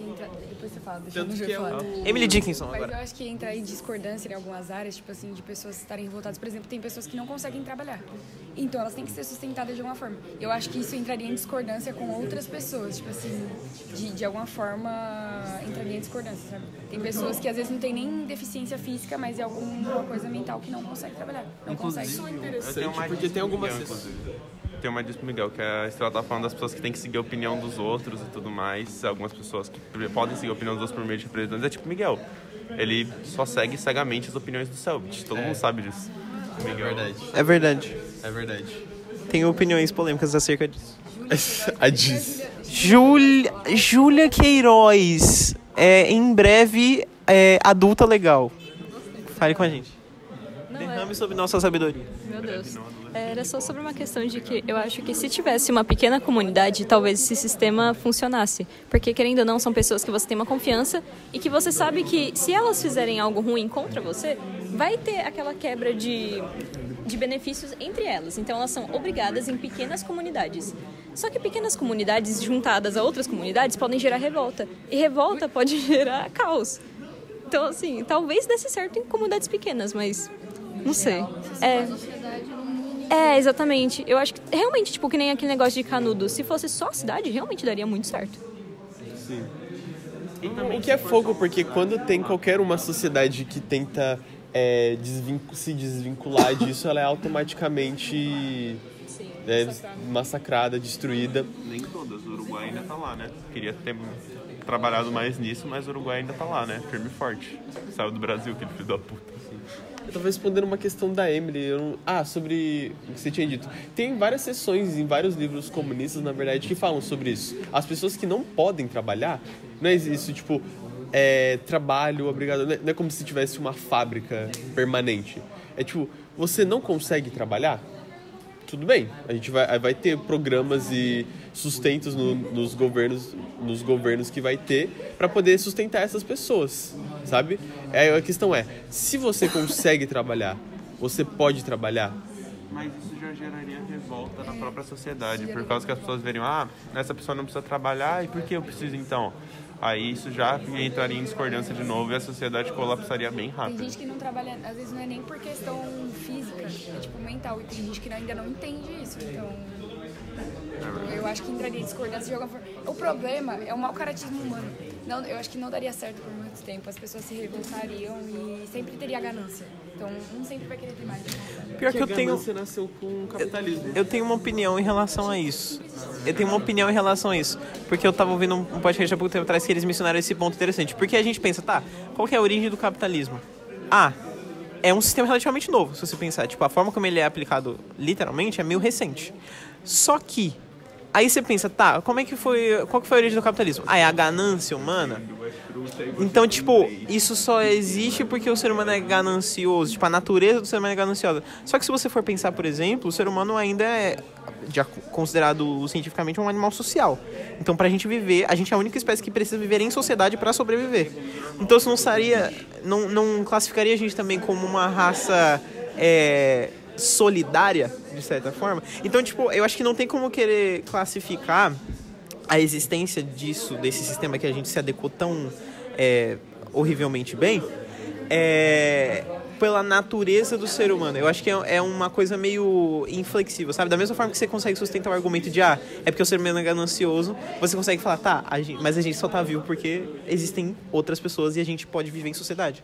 depois depois você fala, deixa eu Tanto que é falar. Emily Dickinson Mas agora. eu acho que entra em discordância em algumas áreas, tipo assim, de pessoas estarem revoltadas. Por exemplo, tem pessoas que não conseguem trabalhar. Então, elas têm que ser sustentadas de alguma forma. Eu acho que isso entraria em discordância com outras pessoas. Tipo assim, de alguma forma, entraria em discordância, sabe? Tem pessoas que às vezes não tem nem deficiência física, mas é alguma coisa mental que não consegue trabalhar. Não consegue. Porque tem algumas... Tem uma disso pro Miguel, que a Estrela tá falando das pessoas que têm que seguir a opinião dos outros e tudo mais. Algumas pessoas que podem seguir a opinião dos outros por meio de representantes. É tipo o Miguel. Ele só segue cegamente as opiniões do Selbit. Todo mundo sabe disso. Miguel. É verdade. É verdade. Tenho opiniões polêmicas acerca disso. A Diz. Júlia Queiroz, em breve, adulta legal. Fale com a gente. Derrame sobre nossa sabedoria. Meu Deus. Era só sobre uma questão de que eu acho que se tivesse uma pequena comunidade, talvez esse sistema funcionasse. Porque, querendo ou não, são pessoas que você tem uma confiança e que você sabe que se elas fizerem algo ruim contra você, vai ter aquela quebra de benefícios entre elas. Então, elas são obrigadas em pequenas comunidades. Só que pequenas comunidades juntadas a outras comunidades podem gerar revolta. E revolta pode gerar caos. Então, assim, talvez desse certo em comunidades pequenas, mas não sei. Exatamente. Eu acho que realmente, tipo, que nem aquele negócio de Canudos. Se fosse só a cidade, realmente daria muito certo. Sim. O que é fogo, porque quando tem qualquer uma sociedade que tenta se desvincular disso, ela é automaticamente massacrada, destruída. Nem todas. O Uruguai ainda tá lá, né? Queria ter trabalhado mais nisso, mas o Uruguai ainda tá lá, né? Firme e forte. Saiu do Brasil, aquele filho da puta. Eu tava respondendo uma questão da Emily, sobre o que você tinha dito. Tem várias sessões em vários livros comunistas, na verdade, que falam sobre isso. As pessoas que não podem trabalhar, não é isso, tipo, trabalho obrigado, não é como se tivesse uma fábrica permanente. É tipo, você não consegue trabalhar? Tudo bem, a gente vai ter programas e sustentos nos governos que vai ter para poder sustentar essas pessoas, sabe? A questão se você consegue trabalhar, você pode trabalhar? Mas isso já geraria revolta na própria sociedade, por causa que as pessoas veriam, essa pessoa não precisa trabalhar, e por que eu preciso então? Aí isso já entraria em discordância de novo e a sociedade colapsaria bem rápido. Tem gente que não trabalha, às vezes não é nem por questão física, é tipo mental, e tem gente que ainda não entende isso, então eu acho que entraria em discordância de alguma forma. O problema é o mau caratismo humano. Não, eu acho que não daria certo por muito tempo, as pessoas se revoltariam e sempre teria ganância. Então, um sempre vai querer ter mais. Pior que eu tenho... Você nasceu com o capitalismo. Eu tenho uma opinião em relação a isso. Porque eu tava ouvindo um podcast há pouco tempo atrás que eles mencionaram esse ponto interessante. Porque a gente pensa, qual que é a origem do capitalismo? É um sistema relativamente novo, se você pensar. Tipo, a forma como ele é aplicado, literalmente, é meio recente. Só que, aí você pensa, qual que foi a origem do capitalismo? É a ganância humana? Então, tipo, isso só existe porque o ser humano é ganancioso. Tipo, a natureza do ser humano é gananciosa. Só que se você for pensar, por exemplo, o ser humano ainda é considerado cientificamente um animal social. Então, pra gente viver, a gente é a única espécie que precisa viver em sociedade pra sobreviver. Então, isso não classificaria a gente também como uma raça solidária, de certa forma? Então, tipo, eu acho que não tem como querer classificar a existência desse sistema que a gente se adequou tão horrivelmente bem, pela natureza do ser humano. Eu acho que é uma coisa meio inflexível, sabe? Da mesma forma que você consegue sustentar o argumento de é porque o ser humano é ganancioso, você consegue falar, mas a gente só tá vivo porque existem outras pessoas e a gente pode viver em sociedade.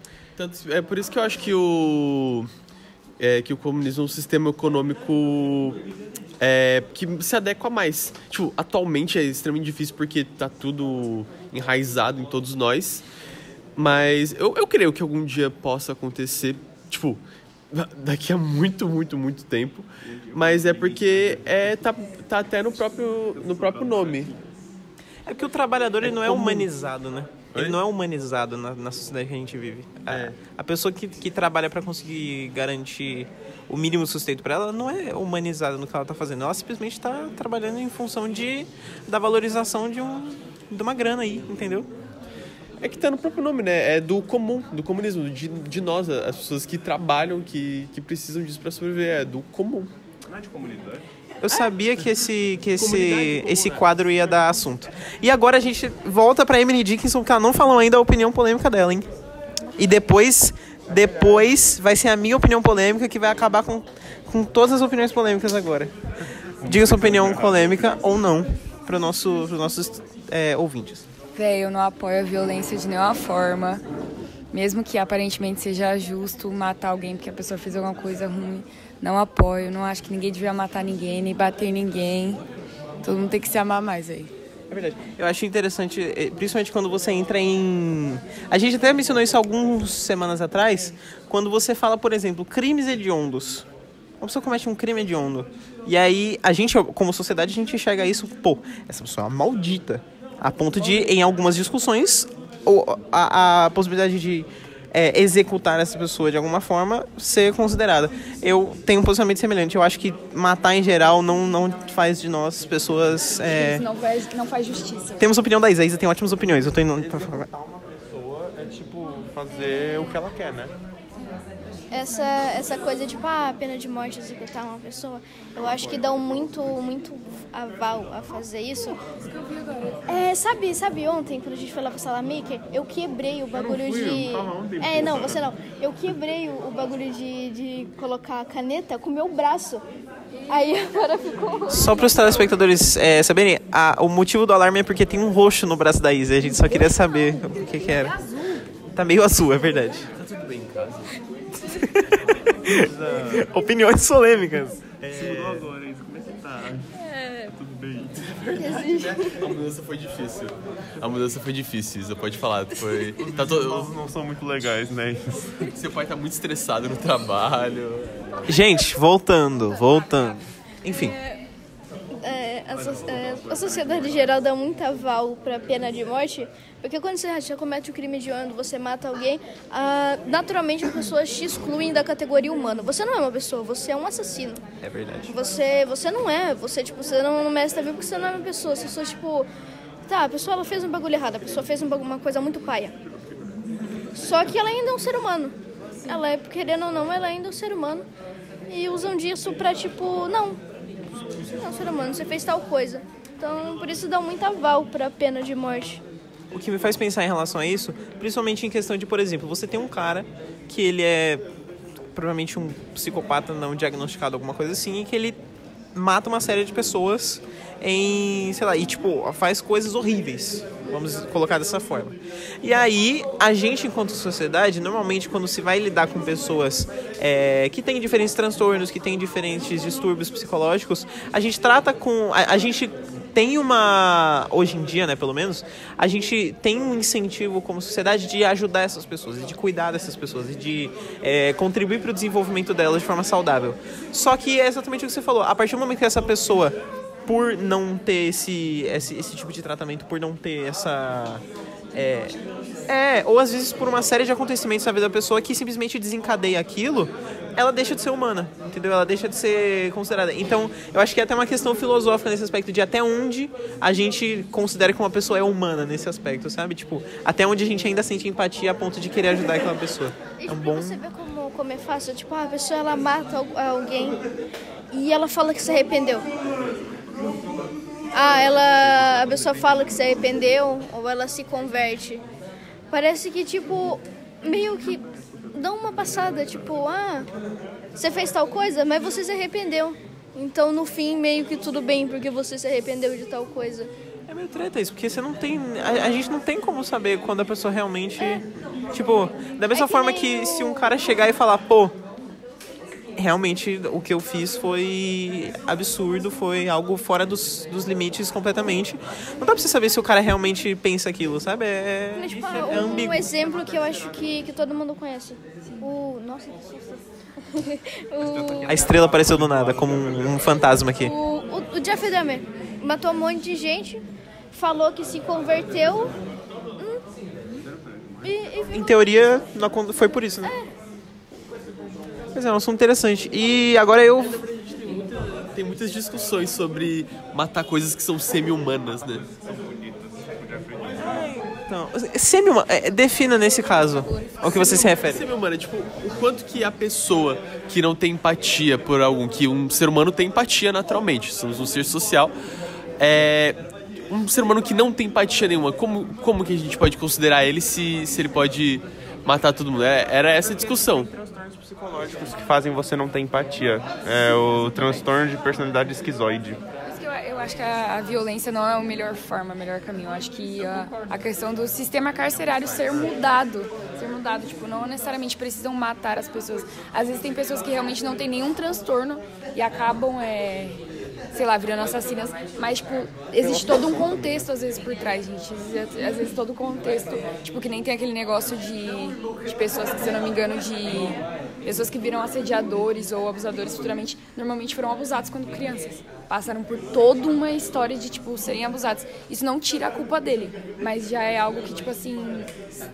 É por isso que eu acho que o comunismo é um sistema econômico que se adequa mais. Tipo, atualmente é extremamente difícil porque tá tudo enraizado em todos nós. Mas eu creio que algum dia possa acontecer, tipo, daqui a muito, muito, muito tempo. Mas é porque tá até no próprio nome. É porque o trabalhador ele não é humanizado, né? Ele não é humanizado na sociedade que a gente vive. A pessoa que trabalha para conseguir garantir o mínimo sustento para ela não é humanizada no que ela tá fazendo. Ela simplesmente tá trabalhando em função da valorização de uma grana aí, entendeu? É que tá no próprio nome, né? É do comunismo, de nós, as pessoas que trabalham, que precisam disso pra sobreviver. É do comum. Não é de comunidade? Eu sabia que esse quadro ia dar assunto. E agora a gente volta pra Emily Dickinson, que ela não falou ainda a opinião polêmica dela, hein? E depois vai ser a minha opinião polêmica que vai acabar com todas as opiniões polêmicas agora. Diga sua opinião polêmica ou não para os nossos ouvintes. Véi, eu não apoio a violência de nenhuma forma. Mesmo que aparentemente seja justo matar alguém porque a pessoa fez alguma coisa ruim. Não apoio, não acho que ninguém devia matar ninguém, nem bater em ninguém. Todo mundo tem que se amar mais aí. É verdade. Eu acho interessante, principalmente quando você entra em... A gente até mencionou isso algumas semanas atrás, quando você fala, por exemplo, crimes hediondos. Uma pessoa comete um crime hediondo. E aí, a gente, como sociedade, a gente enxerga isso, pô, essa pessoa é uma maldita. A ponto de, em algumas discussões, a possibilidade de executar essa pessoa de alguma forma ser considerada. Eu tenho um posicionamento semelhante. Eu acho que matar em geral não faz de nós pessoas... Isso não faz justiça. Temos a opinião da Isa. A Isa tem ótimas opiniões. Eu tô indo... Matar uma pessoa é tipo fazer o que ela quer, né? Essa coisa de, pena de morte executar uma pessoa, eu acho que dão muito aval a fazer isso. Sabe ontem, quando a gente foi lá pro Salamaker, eu quebrei o bagulho você não. Eu quebrei o bagulho de colocar a caneta com o meu braço. Aí agora ficou... Só para os telespectadores saberem, o motivo do alarme é porque tem um roxo no braço da Isa. A gente só queria saber o que era. Tá meio azul, é verdade. Tá tudo bem em casa? Opiniões polêmicas. Segurou agora, Isa. Como é que tá? Tudo bem. A mudança foi difícil, Isa. Pode falar. Nós não são muito legais, né? Seu pai tá muito estressado no trabalho. Gente, voltando. Enfim. A sociedade em geral dá muito aval pra pena de morte, porque quando você já comete um crime hediondo, você mata alguém, naturalmente as pessoas te excluem da categoria humana. Você não é uma pessoa, você é um assassino. É verdade. Você não é, você não merece estar vivo porque você não é uma pessoa. Você só, a pessoa ela fez um bagulho errado, a pessoa fez uma coisa muito paia. Só que ela ainda é um ser humano. Ela é, querendo ou não, ela ainda é um ser humano. E usam disso pra, não, ser humano, você fez tal coisa. Então, por isso dá muito aval pra pena de morte. O que me faz pensar em relação a isso, principalmente em questão de, por exemplo, você tem um cara que ele é provavelmente um psicopata não diagnosticado, alguma coisa assim, e que ele mata uma série de pessoas e faz coisas horríveis, vamos colocar dessa forma. E aí, a gente, enquanto sociedade, normalmente quando se vai lidar com pessoas que têm diferentes transtornos, que têm diferentes distúrbios psicológicos, a gente trata com... A gente tem hoje em dia, né, pelo menos, a gente tem um incentivo como sociedade de ajudar essas pessoas, e de cuidar dessas pessoas, e de contribuir para o desenvolvimento delas de forma saudável. Só que é exatamente o que você falou, a partir do momento que essa pessoa, por não ter esse tipo de tratamento, por não ter essa... ou às vezes por uma série de acontecimentos na vida da pessoa que simplesmente desencadeia aquilo, ela deixa de ser humana, entendeu? Ela deixa de ser considerada. Então, eu acho que é até uma questão filosófica nesse aspecto de até onde a gente considera que uma pessoa é humana nesse aspecto, sabe? Até onde a gente ainda sente empatia a ponto de querer ajudar aquela pessoa. E você vê como é fácil, a pessoa ela mata alguém e ela fala que se arrependeu. A pessoa fala que se arrependeu ou ela se converte. Parece que, meio que dá uma passada, você fez tal coisa, mas você se arrependeu. Então, no fim, meio que tudo bem, porque você se arrependeu de tal coisa. É meio treta isso, porque você não tem... A gente não tem como saber quando a pessoa realmente... da mesma forma que se um cara chegar e falar, realmente o que eu fiz foi absurdo, foi algo fora dos limites completamente. Não dá pra você saber se o cara realmente pensa aquilo, sabe? É ambíguo. Um exemplo que eu acho que todo mundo conhece. Nossa, que susto. A estrela apareceu do nada, como um fantasma aqui. O Jeffrey Dahmer matou um monte de gente, falou que se converteu. Em teoria, foi por isso, né? Mas é um assunto interessante. E agora Tem muitas discussões sobre matar coisas que são semi-humanas, né? Então, semi-humano, defina nesse caso ao que você se refere. Semi-humano é tipo o quanto que a pessoa que não tem empatia por algum, que um ser humano tem empatia naturalmente, somos um ser social, um ser humano que não tem empatia nenhuma, como que a gente pode considerar ele se ele pode matar todo mundo? Era essa a discussão. Transtornos psicológicos que fazem você não ter empatia. É o transtorno de personalidade esquizoide. Eu acho que a violência não é a melhor forma, o melhor caminho. Eu acho que a questão do sistema carcerário ser mudado, tipo, não necessariamente precisam matar as pessoas. Às vezes tem pessoas que realmente não têm nenhum transtorno e acabam, sei lá, virando assassinas, mas, tipo, existe todo um contexto, às vezes, por trás, gente. Às vezes todo um contexto, tipo, que nem tem aquele negócio de pessoas que, se eu não me engano, de pessoas que viram assediadores ou abusadores futuramente, normalmente foram abusados quando crianças. Passaram por toda uma história de, tipo, serem abusados. Isso não tira a culpa dele, mas já é algo que, tipo assim,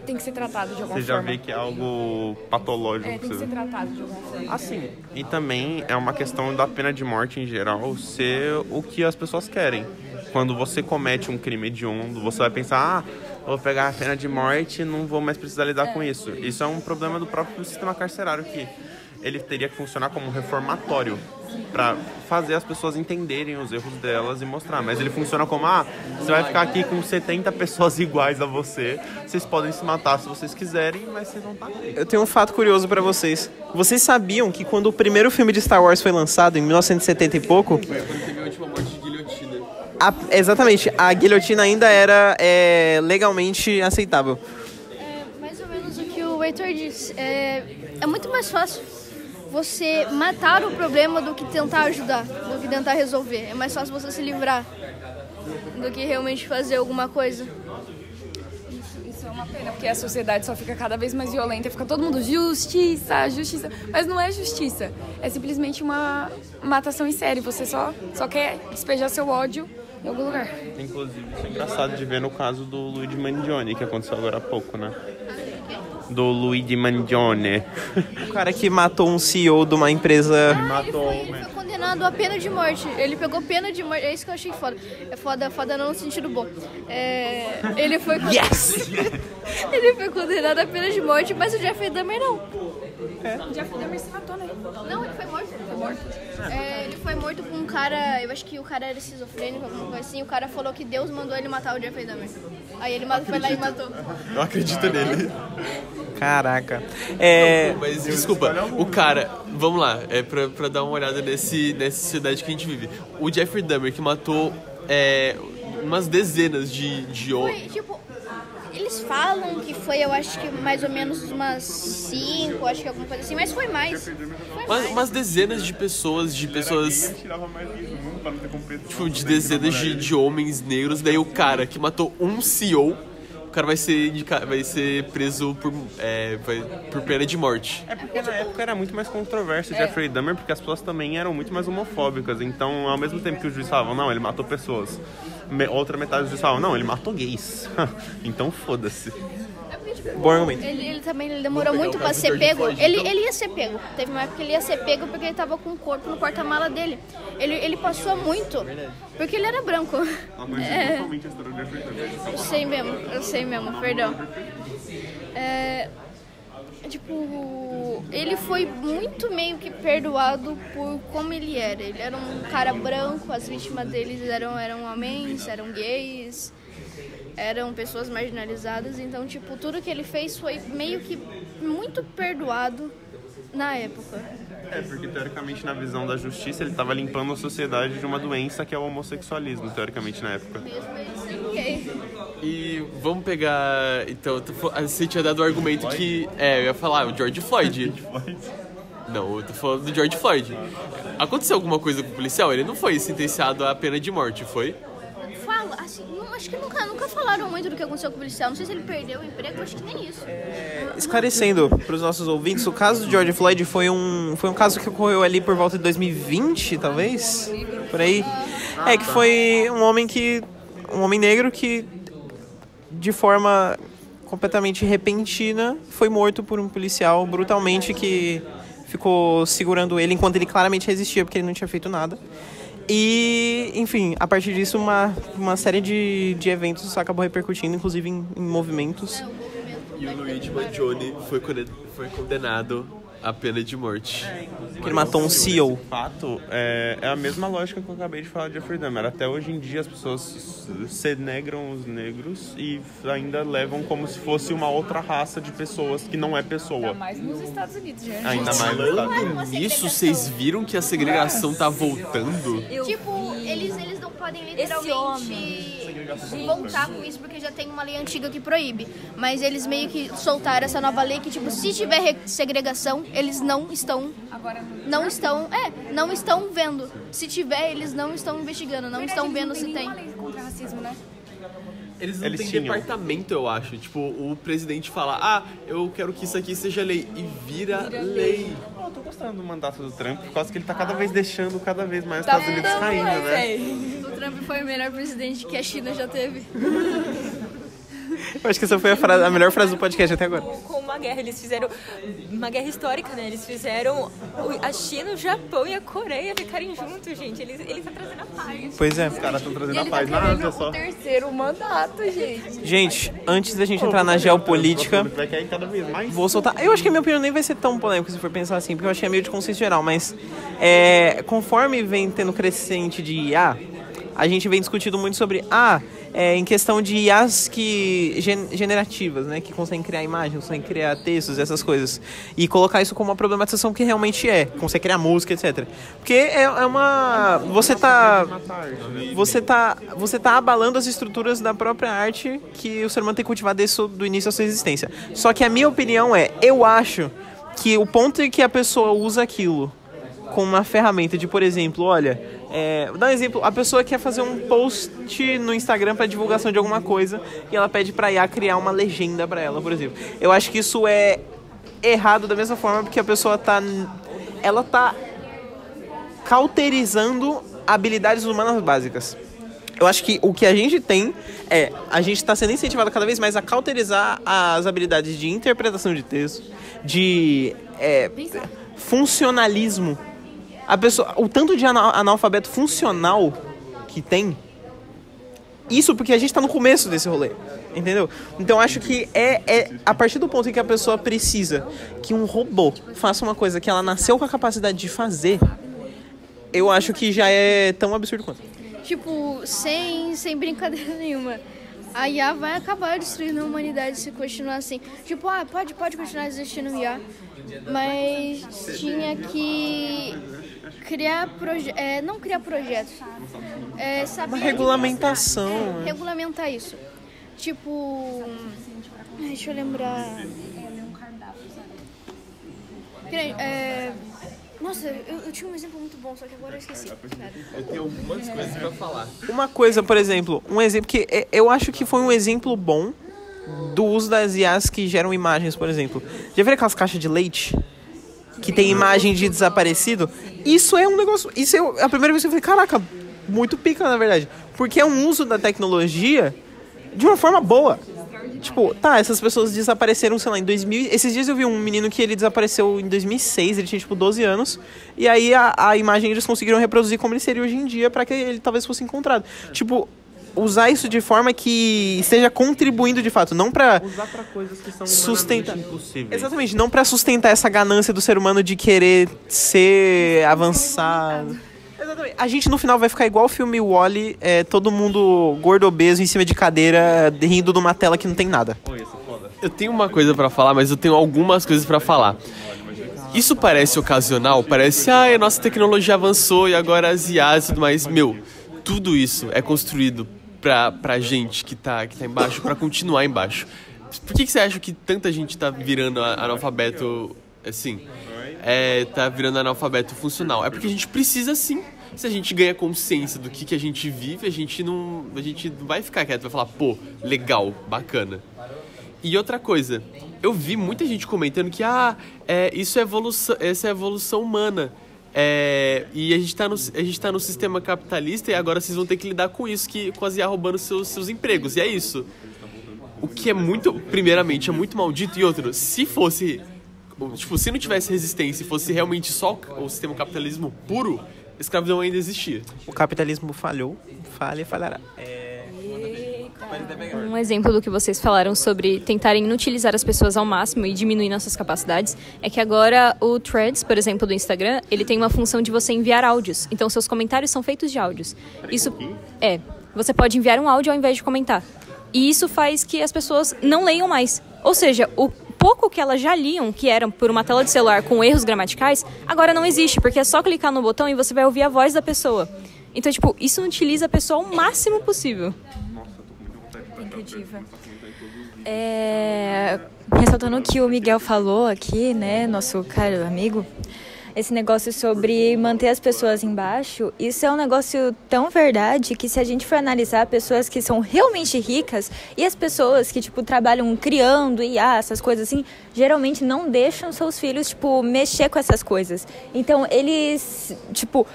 tem que ser tratado de alguma forma. Você já vê que é algo patológico. Tem que ser tratado de alguma forma. Assim, e também é uma questão da pena de morte em geral ser o que as pessoas querem. Quando você comete um crime hediondo, você vai pensar, vou pegar a pena de morte e não vou mais precisar lidar com isso. Isso é um problema do próprio sistema carcerário, que ele teria que funcionar como um reformatório para fazer as pessoas entenderem os erros delas e mostrar. Mas ele funciona como, você vai ficar aqui com 70 pessoas iguais a você, vocês podem se matar se vocês quiserem, mas vocês vão estar aqui. Eu tenho um fato curioso pra vocês. Vocês sabiam que quando o primeiro filme de Star Wars foi lançado, em 1970 e pouco... Foi quando teve a última morte de guilhotina. Exatamente, a guilhotina ainda era legalmente aceitável. Mais ou menos o que o Heitor disse. É muito mais fácil você matar o problema do que tentar ajudar, do que tentar resolver. É mais fácil você se livrar do que realmente fazer alguma coisa. Isso é uma pena, porque a sociedade só fica cada vez mais violenta, fica todo mundo justiça, justiça, mas não é justiça, é simplesmente uma matação em série, você só quer despejar seu ódio em algum lugar. Inclusive, isso é engraçado de ver no caso do Luigi Mangione, que aconteceu agora há pouco, né? Do Luigi Mangione. O cara que matou um CEO de uma empresa... Ele foi condenado à pena de morte. Ele pegou pena de morte. É isso que eu achei foda. É foda não no sentido bom. Ele foi ele foi condenado à pena de morte, mas o Jeffrey Dahmer não. O Jeffrey Dahmer se matou, né? Não, ele foi morto. Ele foi morto por um cara... Eu acho que o cara era esquizofrênico, alguma coisa assim. O cara falou que Deus mandou ele matar o Jeffrey Dahmer. Aí ele foi lá e matou. Eu acredito nele. Caraca. Mas desculpa, o cara, vamos lá, pra dar uma olhada nessa sociedade que a gente vive. O Jeffrey Dahmer, que matou umas dezenas de homens. Tipo, eles falam que foi, eu acho que mais ou menos umas 5, acho que alguma coisa assim, mas foi mais. Umas dezenas de pessoas, tipo, de dezenas de homens negros. Daí o cara que matou um CEO, o cara vai ser preso por pena de morte. É porque na época era muito mais controverso o Jeffrey Dahmer, porque as pessoas também eram muito mais homofóbicas. Então, ao mesmo tempo que os juízes falavam, não, ele matou pessoas, outra metade dos juízes falavam, não, ele matou gays. Então, foda-se. Bom argumento. Ele também demorou muito pra ser pego. Ele ia ser pego. Teve uma época que ele ia ser pego porque ele tava com o corpo no porta-mala dele. Ele passou muito, porque ele era branco. Eu sei mesmo, perdão. Tipo, ele foi muito meio que perdoado por como ele era. Ele era um cara branco, as vítimas deles eram homens, eram gays, eram pessoas marginalizadas. Então, tipo, tudo que ele fez foi meio que muito perdoado na época. Porque teoricamente na visão da justiça ele estava limpando a sociedade de uma doença que é o homossexualismo, teoricamente na época. E vamos pegar, então, você tinha dado o argumento que, eu ia falar, o George Floyd. Não, eu tô falando do George Floyd. Aconteceu alguma coisa com o policial? Ele não foi sentenciado à pena de morte, foi? Fala, assim, acho que nunca falaram muito do que aconteceu com o policial. Não sei se ele perdeu o emprego, acho que nem isso. Esclarecendo para os nossos ouvintes, o caso do George Floyd foi um caso que ocorreu ali por volta de 2020, talvez? Por aí. Que foi um homem negro que, de forma completamente repentina, foi morto por um policial brutalmente que ficou segurando ele enquanto ele claramente resistia, porque ele não tinha feito nada. E, enfim, a partir disso, uma série de eventos acabou repercutindo, inclusive em movimentos. E o Luigi Mangione foi condenado à pena de morte. Que ele matou um CEO. De fato, é a mesma lógica que eu acabei de falar de Jeffrey Dahmer. Até hoje em dia as pessoas senegram os negros e ainda levam como se fosse uma outra raça de pessoas que não é pessoa. Mais nos Estados Unidos, já. Ainda mais nos Estados Unidos. Falando nisso, vocês viram que a segregação tá voltando? Tipo, eles não podem literalmente voltar com isso porque já tem uma lei antiga que proíbe. Mas eles meio que soltaram essa nova lei que, tipo, se tiver segregação, eles não estão vendo. Se tiver, eles não estão investigando, não estão vendo se tem. Lei contra racismo, né? Eles não Eles têm tinham. departamento, eu acho. Tipo, o presidente fala, eu quero que isso aqui seja lei. E vira lei. Eu tô gostando do mandato do Trump por causa que ele tá cada vez deixando cada vez mais os Estados Unidos caindo, né? O Trump foi o melhor presidente que a China já teve. Eu acho que essa foi a melhor frase do podcast até agora. Com uma guerra, eles fizeram uma guerra histórica, né? Eles fizeram a China, o Japão e a Coreia ficarem juntos, gente. Eles estão trazendo a paz. Pois é. Os caras estão trazendo a paz na Ásia só. Terceiro mandato, gente. Gente, antes da gente entrar na geopolítica, Vai cair cada vez mais. vou soltar. Eu acho que a minha opinião nem vai ser tão polêmica se for pensar assim, porque eu acho que é meio de consenso geral, mas conforme vem tendo crescente de IA, a gente vem discutindo muito sobre em questão de IAs generativas, né, que conseguem criar imagens, conseguem criar textos, essas coisas, e colocar isso como uma problematização que realmente consegue criar música, etc. Porque você tá abalando as estruturas da própria arte que o ser humano tem cultivado desde do início da sua existência. Só que a minha opinião eu acho que o ponto em que a pessoa usa aquilo como uma ferramenta de, por exemplo, vou dar um exemplo, a pessoa quer fazer um post no Instagram para divulgação de alguma coisa e ela pede pra IA criar uma legenda pra ela, por exemplo. Eu acho que isso é errado da mesma forma porque a pessoa tá cauterizando habilidades humanas básicas. Eu acho que o que a gente tem a gente está sendo incentivado cada vez mais a cauterizar as habilidades de interpretação de texto, de funcionalismo. O tanto de analfabeto funcional que tem, isso porque a gente tá no começo desse rolê, entendeu? Então acho que a partir do ponto em que a pessoa precisa que um robô faça uma coisa que ela nasceu com a capacidade de fazer, eu acho que já é tão absurdo quanto. Tipo, sem brincadeira nenhuma. A IA vai acabar destruindo a humanidade se continuar assim. Tipo, pode continuar existindo IA, mas tinha que não criar projetos. Saber Uma regulamentação. regulamentar isso. Tipo, deixa eu lembrar. Nossa, eu tinha um exemplo muito bom, só que agora eu esqueci. Eu tenho algumas coisas pra falar. Uma coisa, por exemplo, que eu acho que foi um exemplo bom do uso das IAs que geram imagens, por exemplo. Já viram aquelas caixas de leite que tem imagem de desaparecido? Isso é um negócio... Isso é a primeira vez que eu falei, caraca, muito pica, na verdade. Porque é um uso da tecnologia de uma forma boa. Tipo, essas pessoas desapareceram, sei lá, em 2000... Esses dias eu vi um menino que ele desapareceu em 2006, ele tinha, 12 anos. E aí a imagem eles conseguiram reproduzir como ele seria hoje em dia pra que ele talvez fosse encontrado. Tipo, usar isso de forma que esteja contribuindo de fato, não pra... Usar pra coisas que são sustentar. impossíveis. Exatamente, não pra sustentar essa ganância do ser humano de querer ser avançado. Exatamente. A gente no final vai ficar igual o filme Wall-E, todo mundo gordo, obeso, em cima de cadeira, rindo numa tela que não tem nada. Eu tenho uma coisa pra falar, mas eu tenho algumas coisas pra falar. Isso parece ocasional, parece, a nossa tecnologia avançou e agora as IAs e tudo mais. Tudo isso é construído pra gente que tá embaixo, pra continuar embaixo. Por que você acha que tanta gente tá virando analfabeto, assim, tá virando analfabeto funcional? É porque a gente precisa, sim. Se a gente ganha consciência do que a gente vive, a gente não vai ficar quieto, vai falar, legal, bacana. E outra coisa, eu vi muita gente comentando que essa é evolução humana. E a gente tá no sistema capitalista e agora vocês vão ter que lidar com isso, com as IA roubando seus empregos. E é isso. O que primeiramente, é muito maldito. E outro, se fosse... Tipo, se não tivesse resistência e fosse realmente só o sistema capitalismo puro, escravidão ainda existia. O capitalismo falhou, falha e falhará. Um exemplo do que vocês falaram sobre tentarem inutilizar as pessoas ao máximo e diminuir nossas capacidades é que agora o Threads, por exemplo, do Instagram, ele tem uma função de você enviar áudios. Então, seus comentários são feitos de áudios. Isso você pode enviar um áudio ao invés de comentar. E isso faz que as pessoas não leiam mais. Ou seja, o pouco que elas já liam, que eram por uma tela de celular com erros gramaticais, agora não existe, porque é só clicar no botão e você vai ouvir a voz da pessoa. Então, tipo, isso utiliza a pessoa ao máximo possível. Ressaltando o que o Miguel falou aqui, né, nosso caro amigo, esse negócio sobre manter as pessoas embaixo, isso é um negócio tão verdade que se a gente for analisar pessoas que são realmente ricas e as pessoas que, tipo, trabalham criando IA, essas coisas assim, geralmente não deixam seus filhos, tipo, mexer com essas coisas. Então, eles, tipo,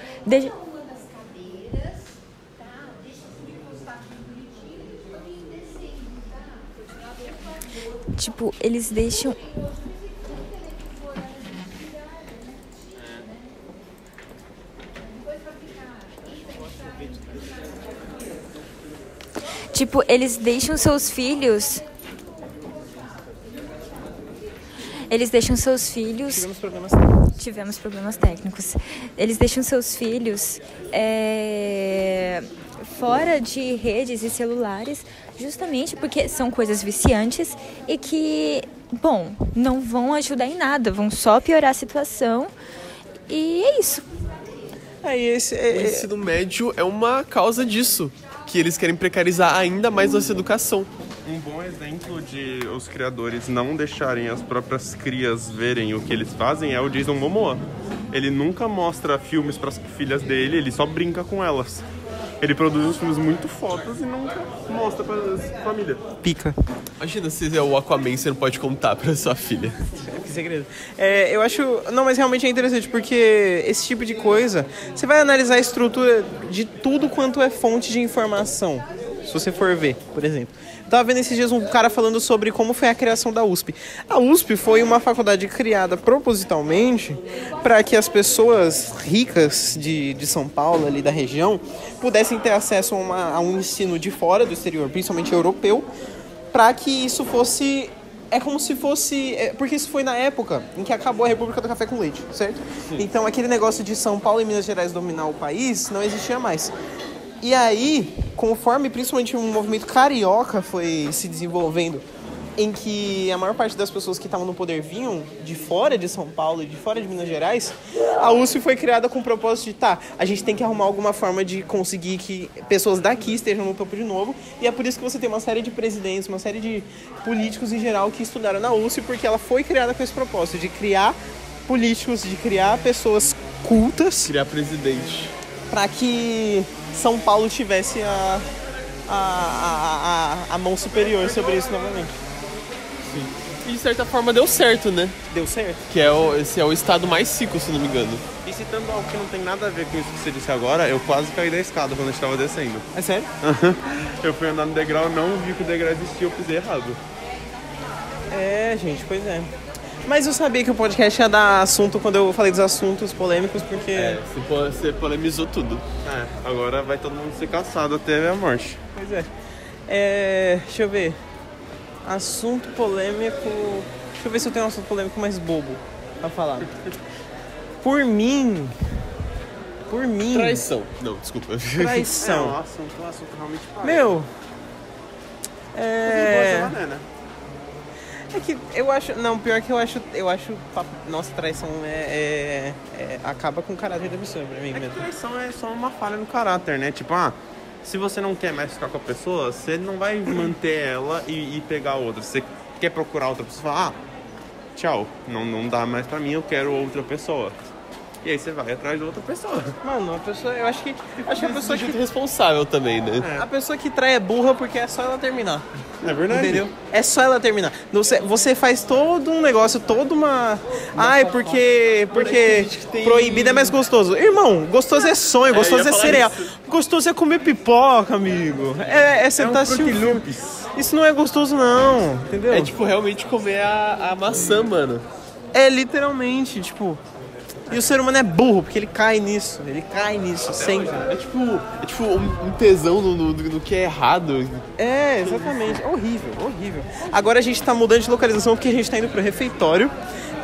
eles deixam... eles deixam seus filhos... Tivemos problemas técnicos. Eles deixam seus filhos fora de redes e celulares, justamente porque são coisas viciantes e que, bom, não vão ajudar em nada, vão só piorar a situação. E é isso. O ensino médio é uma causa disso, que eles querem precarizar ainda mais nossa educação. Um bom exemplo de os criadores não deixarem as próprias crias verem o que eles fazem é o Jason Momoa. Ele nunca mostra filmes para as filhas dele, ele só brinca com elas. Ele produz uns filmes muito fodas e nunca mostra para a família. Pica. Imagina se é o Aquaman e você não pode contar para sua filha. Que segredo. Eu acho... Não, mas realmente é interessante, porque esse tipo de coisa... Você vai analisar a estrutura de tudo quanto é fonte de informação. Se você for ver, por exemplo. Eu tava vendo esses dias um cara falando sobre como foi a criação da USP. A USP foi uma faculdade criada propositalmente para que as pessoas ricas de São Paulo, ali da região, pudessem ter acesso a um ensino de fora do exterior, principalmente europeu, para que isso fosse... É como se fosse... Porque isso foi na época em que acabou a República do Café com Leite, certo? Sim. Então aquele negócio de São Paulo e Minas Gerais dominar o país não existia mais. E aí, conforme principalmente um movimento carioca foi se desenvolvendo, em que a maior parte das pessoas que estavam no poder vinham de fora de São Paulo e de fora de Minas Gerais, a USP foi criada com o propósito de, a gente tem que arrumar alguma forma de conseguir que pessoas daqui estejam no topo de novo, e é por isso que você tem uma série de presidentes, uma série de políticos em geral que estudaram na USP, porque ela foi criada com esse propósito, de criar políticos, de criar pessoas cultas. Criar presidente. Para que São Paulo tivesse a mão superior sobre isso novamente. Sim. E de certa forma deu certo, né? Deu certo. Que esse é o estado mais rico, se não me engano. E citando algo que não tem nada a ver com isso que você disse agora, eu quase caí da escada quando a gente tava descendo. É sério? Eu fui andar no degrau, não vi que o degrau existia, eu pisei errado. Gente, pois é. Mas eu sabia que o podcast ia dar assunto quando eu falei dos assuntos polêmicos, porque... Você polemizou tudo. Agora vai todo mundo ser caçado até a morte. Pois deixa eu ver. Assunto polêmico... Deixa eu ver se eu tenho um assunto polêmico mais bobo pra falar. Por mim... Traição. Não, desculpa. Traição. Um assunto realmente parado. Meu... É que eu acho... Não, pior que eu acho... Nossa, traição acaba com o caráter da pessoa pra mim mesmo. Traição é só uma falha no caráter, né? Tipo, se você não quer mais ficar com a pessoa, você não vai manter ela e pegar outra. Você quer procurar outra pessoa e falar, tchau, não dá mais pra mim, eu quero outra pessoa. E aí você vai atrás de outra pessoa. Mano, a pessoa... Eu acho que a pessoa que... responsável também, né? A pessoa que trai é burra porque é só ela terminar. É verdade. Entendeu? É só ela terminar. Você faz todo um negócio, toda uma... porque proibido é mais gostoso. Irmão, gostoso é sonho, gostoso é cereal. Gostoso é comer pipoca, amigo. É sentar assistir. Isso não é gostoso, não. Entendeu? É tipo realmente comer a maçã, mano. É literalmente, tipo... E o ser humano é burro, porque ele cai nisso sempre. É tipo um tesão no que é errado. É, exatamente. Horrível. Agora a gente tá mudando de localização porque a gente tá indo pro refeitório.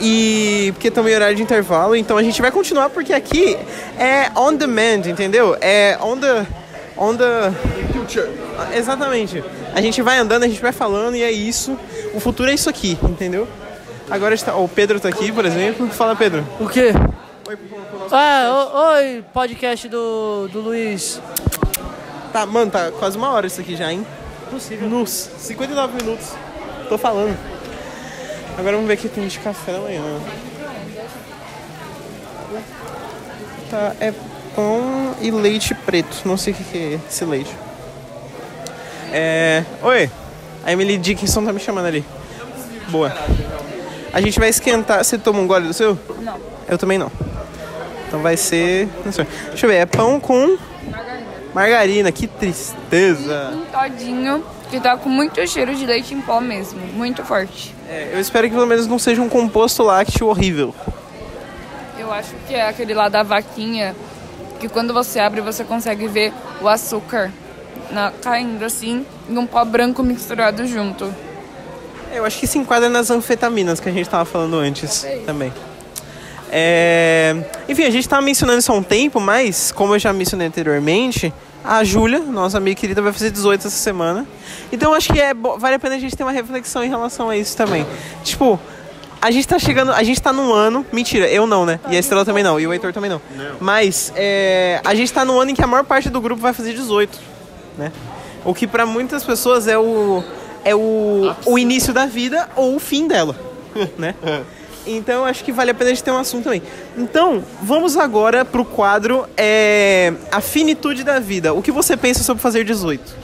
E porque estamos em horário de intervalo, então a gente vai continuar porque aqui é on demand, entendeu? É on the Future. Exatamente. A gente vai andando, a gente vai falando e é isso. O futuro é isso aqui, entendeu? Agora está... o Pedro tá aqui, por exemplo. Fala, Pedro. O quê? Oi, podcast do Luiz. Tá, mano, tá quase uma hora isso aqui já, hein? Possível. Nos 59 minutos. Tô falando. Agora vamos ver aqui o que tem de café da manhã. Tá, é pão e leite preto. Não sei o que é esse leite. Oi, a Emily Dickinson tá me chamando ali. Boa. A gente vai esquentar. Você toma um gole do seu? Não. Eu também não. Então vai ser... Não sei. Deixa eu ver, é pão com... Margarina, que tristeza. Um todinho que tá com muito cheiro de leite em pó mesmo. Muito forte. Eu espero que pelo menos não seja um composto lácteo horrível. Eu acho que é aquele lá da vaquinha, que quando você abre você consegue ver o açúcar caindo assim, e um pó branco misturado junto. Eu acho que se enquadra nas anfetaminas que a gente tava falando antes também. Enfim, a gente tava mencionando isso há um tempo, mas como eu já mencionei anteriormente, a Júlia, nossa amiga querida, vai fazer 18 essa semana. Então acho que vale a pena a gente ter uma reflexão em relação a isso também. Tipo, a gente tá chegando, a gente tá num ano... Mentira, eu não, né? E a Estrela também não, e o Heitor também não. Mas a gente tá num ano em que a maior parte do grupo vai fazer 18, né? O que pra muitas pessoas é o início da vida ou o fim dela, né? Então acho que vale a pena a gente ter um assunto também. Então, vamos agora pro quadro A Finitude da Vida. O que você pensa sobre fazer 18?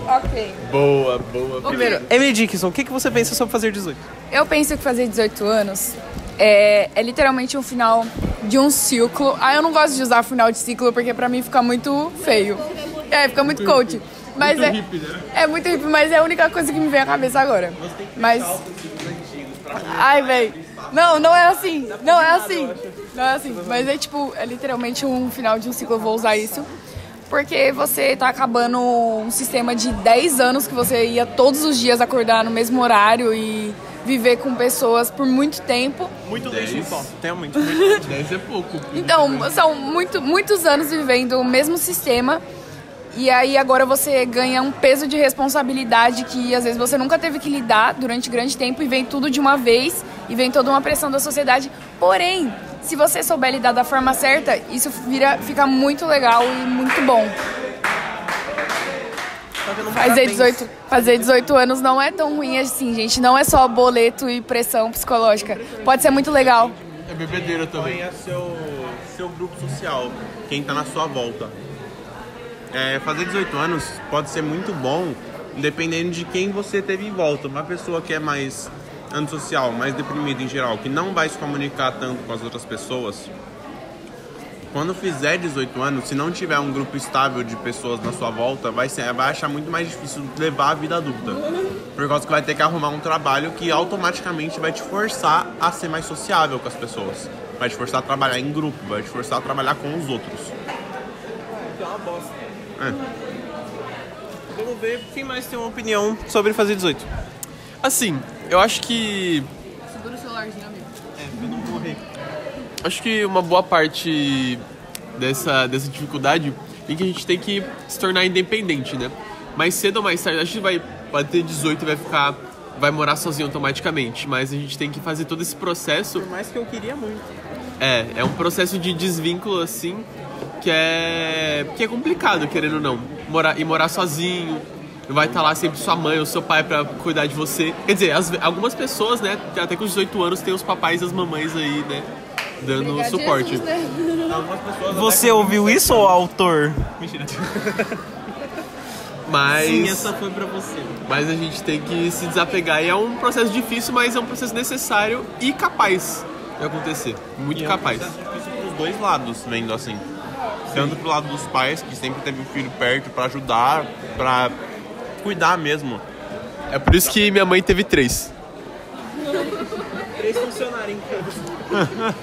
Ok. Boa. Primeiro, Emily Dickinson, o que você pensa sobre fazer 18? Eu penso que fazer 18 anos é literalmente um final de um ciclo. Eu não gosto de usar final de ciclo porque pra mim fica muito feio. Fica muito coach. Mas muito hippie, né? É muito hippie, mas é a única coisa que me vem à cabeça agora. Mas... Ai, velho. Não é assim. Não é assim. Mas é literalmente um final de um ciclo. Eu vou usar isso. Porque você tá acabando um sistema de 10 anos que você ia todos os dias acordar no mesmo horário e viver com pessoas por muito tempo. Muito lixo em pó. Tem muito. 10 é pouco. Então, são muitos anos vivendo o mesmo sistema. E aí agora você ganha um peso de responsabilidade que às vezes você nunca teve que lidar durante grande tempo e vem tudo de uma vez e vem toda uma pressão da sociedade. Porém, se você souber lidar da forma certa, isso fica muito legal e muito bom. Fazer 18 anos não é tão ruim assim, gente. Não é só boleto e pressão psicológica. Pode ser muito legal. É bebedeira também. É seu grupo social, quem tá na sua volta. Fazer 18 anos pode ser muito bom, dependendo de quem você teve em volta. Uma pessoa que é mais antissocial, mais deprimida em geral, que não vai se comunicar tanto com as outras pessoas, quando fizer 18 anos, se não tiver um grupo estável de pessoas na sua volta, vai achar muito mais difícil levar a vida adulta. Por causa que vai ter que arrumar um trabalho que automaticamente vai te forçar a ser mais sociável com as pessoas. Vai te forçar a trabalhar em grupo, vai te forçar a trabalhar com os outros. É uma bosta. Vamos ver quem mais tem uma opinião sobre fazer 18. Assim, eu acho que... Segura o celularzinho, amigo. Eu não morri. Acho que uma boa parte dessa dificuldade é que a gente tem que se tornar independente, né? Mais cedo ou mais tarde, a gente vai ter 18 e vai morar sozinho automaticamente. Mas a gente tem que fazer todo esse processo... Por mais que eu queria muito. É um processo de desvínculo, assim... Que é complicado, querendo ou não. Morar sozinho, vai estar lá sempre sua mãe ou seu pai pra cuidar de você. Quer dizer, algumas pessoas, né, até com 18 anos, tem os papais e as mamães aí, né, dando obrigado, suporte. Jesus, né? Você ouviu isso ou autor? Mentira. Mas... Sim, essa foi pra você. Mas a gente tem que se desapegar. E é um processo difícil, mas é um processo necessário e capaz de acontecer. Muito capaz. É um processo difícil pros dois lados, vendo assim. Tanto pro lado dos pais, que sempre teve o filho perto pra ajudar, pra cuidar mesmo. É por isso que minha mãe teve 3. 3 funcionários em casa.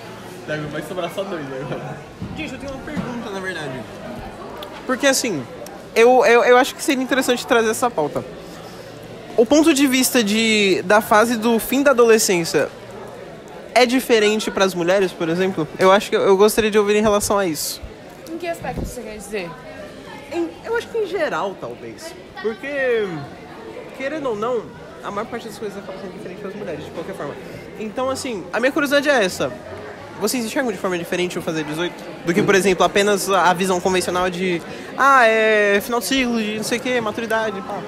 Vai sobrar só 2 agora. Gente, eu tenho uma pergunta, na verdade. Porque, assim, eu acho que seria interessante trazer essa pauta. O ponto de vista da fase do fim da adolescência é diferente para as mulheres, por exemplo? Eu acho que eu gostaria de ouvir em relação a isso. Em que aspecto você quer dizer? Eu acho que em geral, talvez. Porque, querendo ou não, a maior parte das coisas acaba sendo diferente para as mulheres, de qualquer forma. Então, assim, a minha curiosidade é essa. Vocês enxergam de forma diferente o fazer 18? Do que, por exemplo, apenas a visão convencional de... é final de ciclo, de não sei o que, maturidade, pá.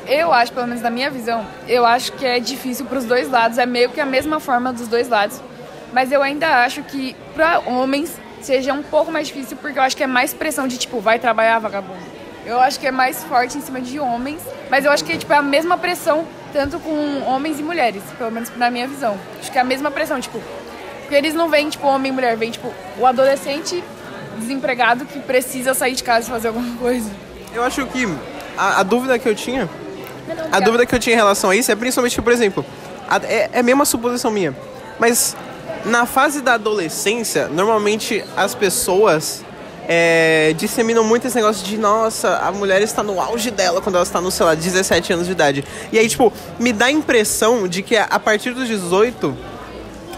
Eu acho, pelo menos na minha visão, eu acho que é difícil pros dois lados. É meio que a mesma forma dos dois lados. Mas eu ainda acho que pra homens seja um pouco mais difícil, porque eu acho que é mais pressão de, tipo, vai trabalhar, vagabundo. Eu acho que é mais forte em cima de homens. Mas eu acho que tipo, é a mesma pressão, tanto com homens e mulheres. Pelo menos na minha visão. Acho que é a mesma pressão, tipo... Porque eles não veem, tipo, homem e mulher, vem, tipo, o adolescente desempregado que precisa sair de casa e fazer alguma coisa. Eu acho que a dúvida que eu tinha... A dúvida que eu tinha em relação a isso é principalmente, por exemplo... É meio uma suposição minha. Mas na fase da adolescência, normalmente as pessoas disseminam muito esse negócio de... Nossa, a mulher está no auge dela quando ela está no, sei lá, 17 anos de idade. E aí, tipo, me dá a impressão de que a partir dos 18...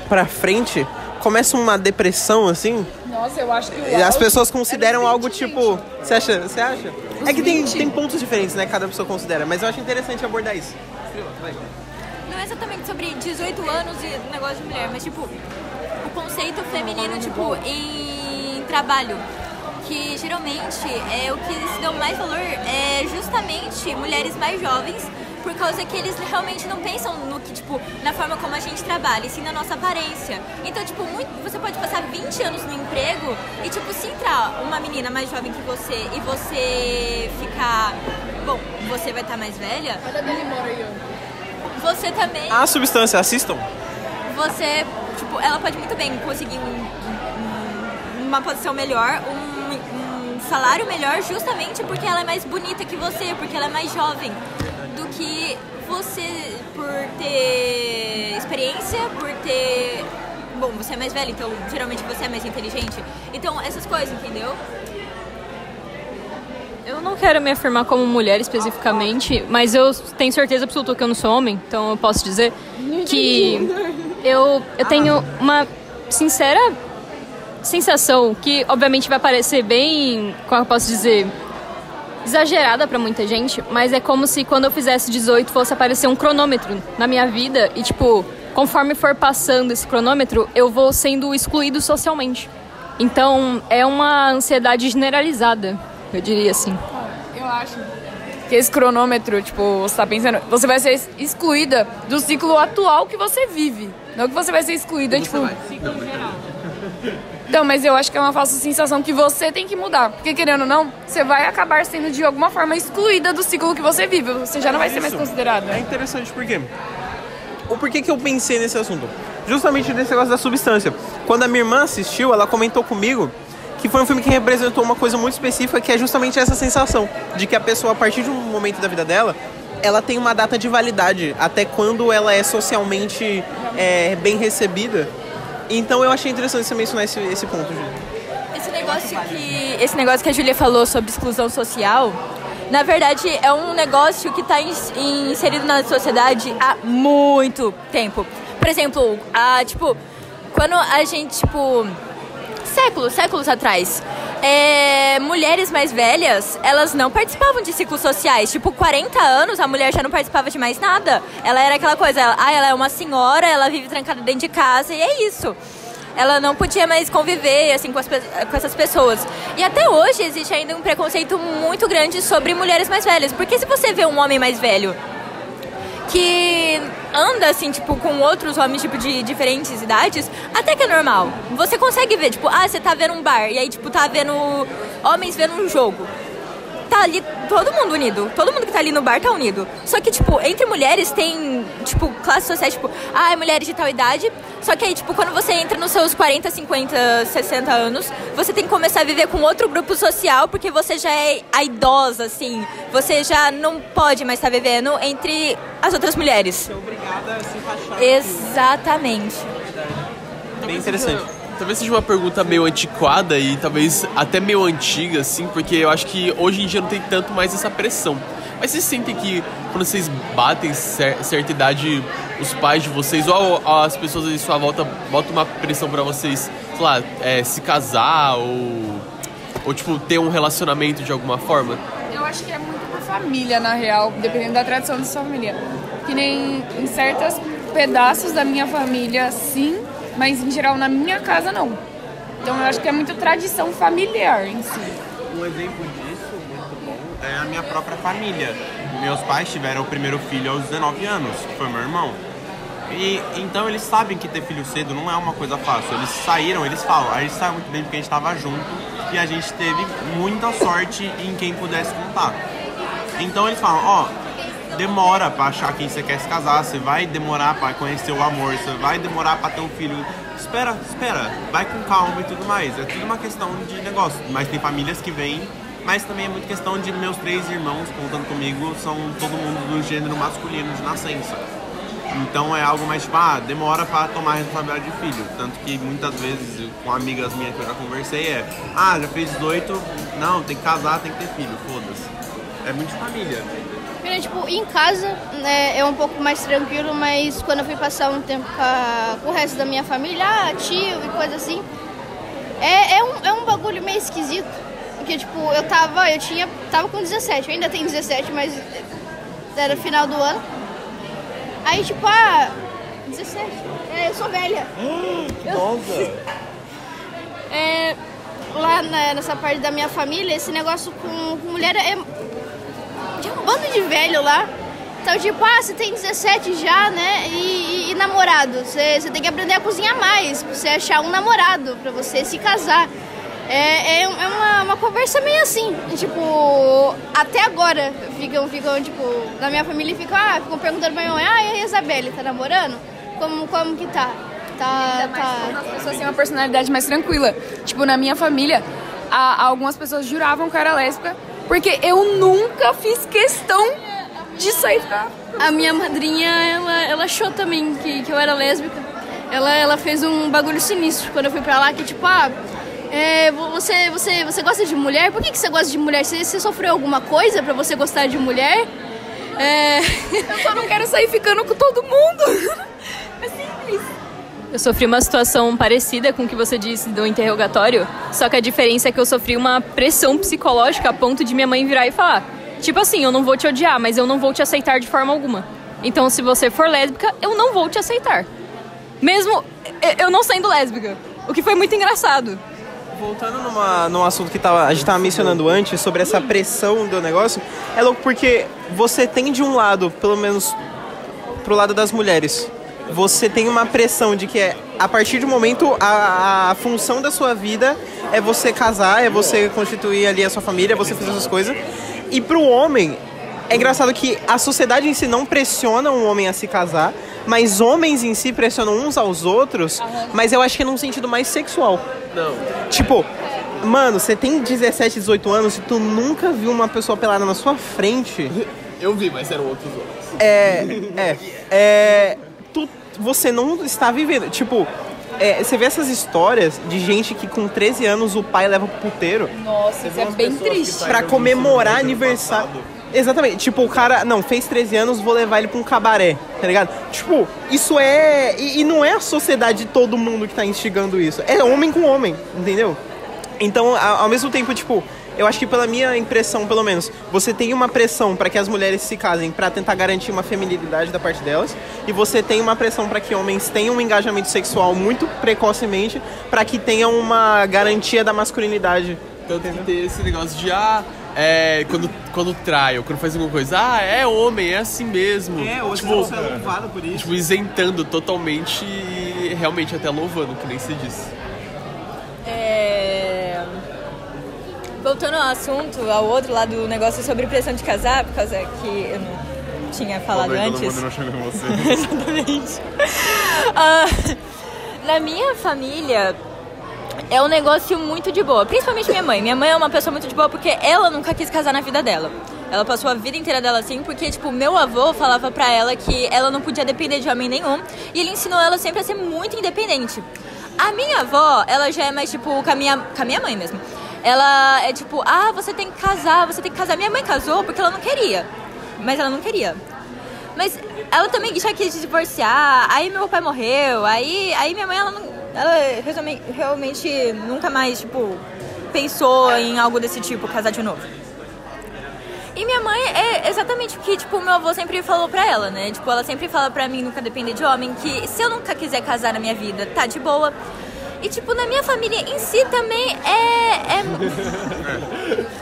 pra frente, começa uma depressão, assim. Nossa, eu acho que as pessoas consideram algo tipo... Você acha? É que tem pontos diferentes, né? Cada pessoa considera. Mas eu acho interessante abordar isso. Não é exatamente sobre 18 anos e negócio de mulher, mas, tipo, o conceito feminino, tipo, em trabalho. Que, geralmente, o que se dão mais valor é justamente mulheres mais jovens, por causa que eles realmente não pensam no que, tipo, na forma como a gente trabalha, e sim na nossa aparência. Então, tipo, você pode passar 20 anos no emprego e, tipo, se entrar uma menina mais jovem que você e você ficar... Bom, você vai estar mais velha. Olha a Dani Moura aí, ó. Você também... A substância, assistam. Você, tipo, ela pode muito bem conseguir uma posição melhor, um salário melhor, justamente porque ela é mais bonita que você, porque ela é mais jovem. Do que você, por ter experiência, por ter... Bom, você é mais velho, então geralmente você é mais inteligente. Então, essas coisas, entendeu? Eu não quero me afirmar como mulher especificamente, mas eu tenho certeza absoluta que eu não sou homem, então eu posso dizer que eu tenho uma sincera sensação que, obviamente, vai parecer bem, como eu posso dizer... exagerada pra muita gente, mas é como se quando eu fizesse 18 fosse aparecer um cronômetro na minha vida e, tipo, conforme for passando esse cronômetro, eu vou sendo excluído socialmente. Então, é uma ansiedade generalizada, eu diria assim. Eu acho que esse cronômetro, tipo, você tá pensando, você vai ser excluída do ciclo atual que você vive. Não que você vai ser excluída, tipo... Ciclo geral. Então, mas eu acho que é uma falsa sensação que você tem que mudar. Porque, querendo ou não, você vai acabar sendo, de alguma forma, excluída do ciclo que você vive. Você já não vai ser mais considerada. É interessante, por quê? O porquê que eu pensei nesse assunto? Justamente nesse negócio da substância. Quando a minha irmã assistiu, ela comentou comigo que foi um filme que representou uma coisa muito específica, que é justamente essa sensação de que a pessoa, a partir de um momento da vida dela, ela tem uma data de validade, até quando ela é socialmente bem recebida. Então eu achei interessante você mencionar esse ponto, Júlia. Esse negócio que a Júlia falou sobre exclusão social, na verdade é um negócio que está inserido na sociedade há muito tempo. Por exemplo, quando a gente, séculos atrás, mulheres mais velhas, elas não participavam de ciclos sociais. 40 anos, a mulher já não participava de mais nada. Ela era aquela coisa, ela é uma senhora, ela vive trancada dentro de casa e é isso. Ela não podia mais conviver assim, com essas pessoas. E até hoje existe ainda um preconceito muito grande sobre mulheres mais velhas. Porque se você vê um homem mais velho que anda, assim, com outros homens, de diferentes idades, até que é normal. Você consegue ver, você tá vendo um bar, e aí, tá vendo homens vendo um jogo. Tá ali todo mundo unido. Todo mundo que tá ali no bar tá unido. Só que, entre mulheres tem, classes sociais, mulheres de tal idade. Só que aí, quando você entra nos seus 40, 50, 60 anos, você tem que começar a viver com outro grupo social, porque você já é a idosa, assim. Você já não pode mais estar vivendo entre as outras mulheres. Você é obrigada a se encaixar. Exatamente. Bem interessante. talvez seja uma pergunta meio antiquada e talvez até meio antiga, assim, porque eu acho que hoje em dia não tem tanto mais essa pressão. Mas vocês sentem que quando vocês batem certa idade, os pais de vocês ou as pessoas em sua volta botam uma pressão pra vocês, sei lá, se casar ou tipo, ter um relacionamento de alguma forma? Eu acho que é muito por família, na real, dependendo da tradição da sua família. Que nem em certos pedaços da minha família, sim, mas em geral na minha casa, não. Então eu acho que é muito tradição familiar em si. Um exemplo disso, muito bom, é a minha própria família. Meus pais tiveram o primeiro filho aos 19 anos, que foi meu irmão. E então eles sabem que ter filho cedo não é uma coisa fácil. Eles saíram, eles falam, a gente saiu muito bem porque a gente estava junto e a gente teve muita sorte em quem pudesse contar. Então eles falam, demora pra achar quem você quer se casar, você vai demorar pra conhecer o amor, você vai demorar pra ter um filho. Espera, vai com calma e tudo mais. É tudo uma questão de negócio. Mas tem famílias que vêm, mas também é muito questão de meus 3 irmãos, contando comigo, são todo mundo do gênero masculino de nascença. Então é algo mais tipo, demora pra tomar a responsabilidade de filho. Tanto que muitas vezes, com amigas minhas que eu já conversei, já fez 18, não, tem que casar, tem que ter filho, foda-se. É muito de família. Tipo, em casa é um pouco mais tranquilo, mas quando eu fui passar um tempo com o resto da minha família, tio e coisa assim, é um bagulho meio esquisito. Porque, tipo, eu tava com 17, eu ainda tenho 17, mas era final do ano. Aí, tipo, 17, eu sou velha. Nossa! Lá nessa parte da minha família, esse negócio com mulher é um bando de velho lá. Então, tipo, você tem 17 já, né? E namorado. Você tem que aprender a cozinhar mais pra você achar um namorado, pra você se casar. É uma conversa meio assim. Tipo, até agora ficam tipo, na minha família ficam perguntando pra minha mãe, e a Isabelle, tá namorando? Como que tá? As pessoas têm uma personalidade mais tranquila. Tipo, na minha família, algumas pessoas juravam que eu era lésbica, porque eu nunca fiz questão de sair. A minha madrinha, ela achou também que eu era lésbica. Ela fez um bagulho sinistro quando eu fui pra lá, que tipo, você gosta de mulher? Por que você gosta de mulher? Você sofreu alguma coisa pra você gostar de mulher? Eu só não quero sair ficando com todo mundo. É simples. Eu sofri uma situação parecida com o que você disse do interrogatório, só que a diferença é que eu sofri uma pressão psicológica a ponto de minha mãe virar e falar, tipo assim, eu não vou te odiar, mas eu não vou te aceitar de forma alguma. Então, se você for lésbica, eu não vou te aceitar. Mesmo eu não sendo lésbica. O que foi muito engraçado. Voltando num assunto que a gente tava mencionando antes, sobre essa pressão do negócio, é louco porque você tem de um lado, pelo menos pro lado das mulheres, você tem uma pressão de que a partir de um momento a função da sua vida é você casar, é você constituir ali a sua família, é você fazer essas coisas. E pro homem, é engraçado que a sociedade em si não pressiona um homem a se casar, mas homens em si pressionam uns aos outros, mas eu acho que é num sentido mais sexual. Não. Tipo, mano, você tem 17, 18 anos e tu nunca viu uma pessoa pelada na sua frente. Eu vi, mas eram outros homens. Você não está vivendo. Tipo, você vê essas histórias de gente que com 13 anos o pai leva pro puteiro. Nossa, isso é bem triste. Pra comemorar aniversário. Exatamente, tipo, o cara, fez 13 anos, vou levar ele pra um cabaré, tá ligado? Tipo, isso e não é a sociedade de todo mundo que tá instigando isso, é homem com homem, entendeu? Então, ao mesmo tempo, tipo, eu acho que pela minha impressão, pelo menos, você tem uma pressão pra que as mulheres se casem pra tentar garantir uma feminilidade da parte delas, e você tem uma pressão pra que homens tenham um engajamento sexual muito precocemente, pra que tenham uma garantia da masculinidade. Tanto que tem esse negócio de, quando trai ou quando faz alguma coisa, é homem, é assim mesmo. Hoje você é louvado por isso. Tipo, isentando totalmente e realmente até louvando, que nem se disse. Voltando ao assunto, ao outro lado do negócio sobre pressão de casar, por causa que eu não tinha falado antes. Todo mundo não chegou em você. Exatamente. Na minha família, é um negócio muito de boa. Principalmente minha mãe. Minha mãe é uma pessoa muito de boa porque ela nunca quis casar na vida dela. Ela passou a vida inteira dela assim porque, tipo, meu avô falava pra ela que ela não podia depender de homem nenhum. E ele ensinou ela sempre a ser muito independente. A minha avó, ela já é mais, tipo, com a minha mãe mesmo. Ela é tipo, você tem que casar. Minha mãe casou porque ela não queria. Mas ela não queria. Mas ela também já quis se divorciar. Aí meu pai morreu. Aí minha mãe, ela realmente nunca mais, tipo, pensou em algo desse tipo, casar de novo. E minha mãe é exatamente o que, tipo, meu avô sempre falou pra ela, né? Tipo, ela sempre fala pra mim, nunca depender de homem, que se eu nunca quiser casar na minha vida, tá de boa. E, tipo, na minha família em si também é...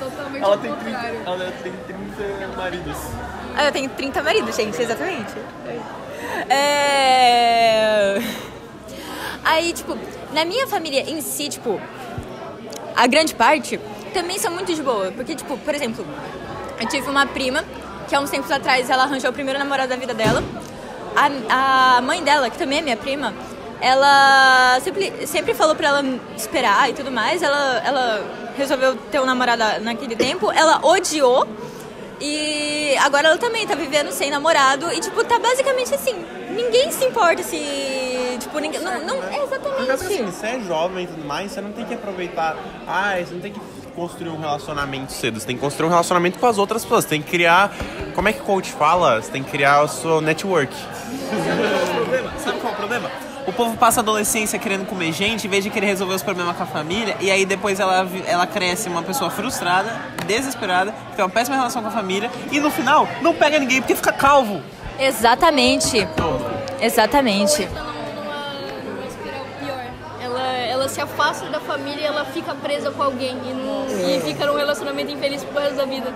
Totalmente Ela ao tem contrário. 30 maridos. Eu tenho 30 maridos, gente, exatamente. Aí, tipo, na minha família em si, tipo, a grande parte também são muito de boa. Porque, tipo, por exemplo, eu tive uma prima que há uns tempos atrás ela arranjou o primeiro namorado da vida dela. A mãe dela, que também é minha prima, ela sempre falou pra ela esperar e tudo mais. Ela resolveu ter um namorado naquele tempo. Ela odiou. E agora ela também tá vivendo sem namorado. E, tipo, tá basicamente assim. Ninguém se importa se... Tipo, ninguém... Não, exatamente. Porque assim, você é jovem e tudo mais, você não tem que aproveitar... você não tem que construir um relacionamento cedo. Você tem que construir um relacionamento com as outras pessoas. Você tem que criar... Como é que o coach fala? Você tem que criar o seu network. Sabe qual é o problema? O povo passa a adolescência querendo comer gente, em vez de querer resolver os problemas com a família, e aí depois ela cresce uma pessoa frustrada, desesperada, que tem uma péssima relação com a família, e no final não pega ninguém porque fica calvo. Exatamente. Exatamente. Numa espiral pior. Ela se afasta da família e ela fica presa com alguém e fica num relacionamento infeliz pro resto da vida.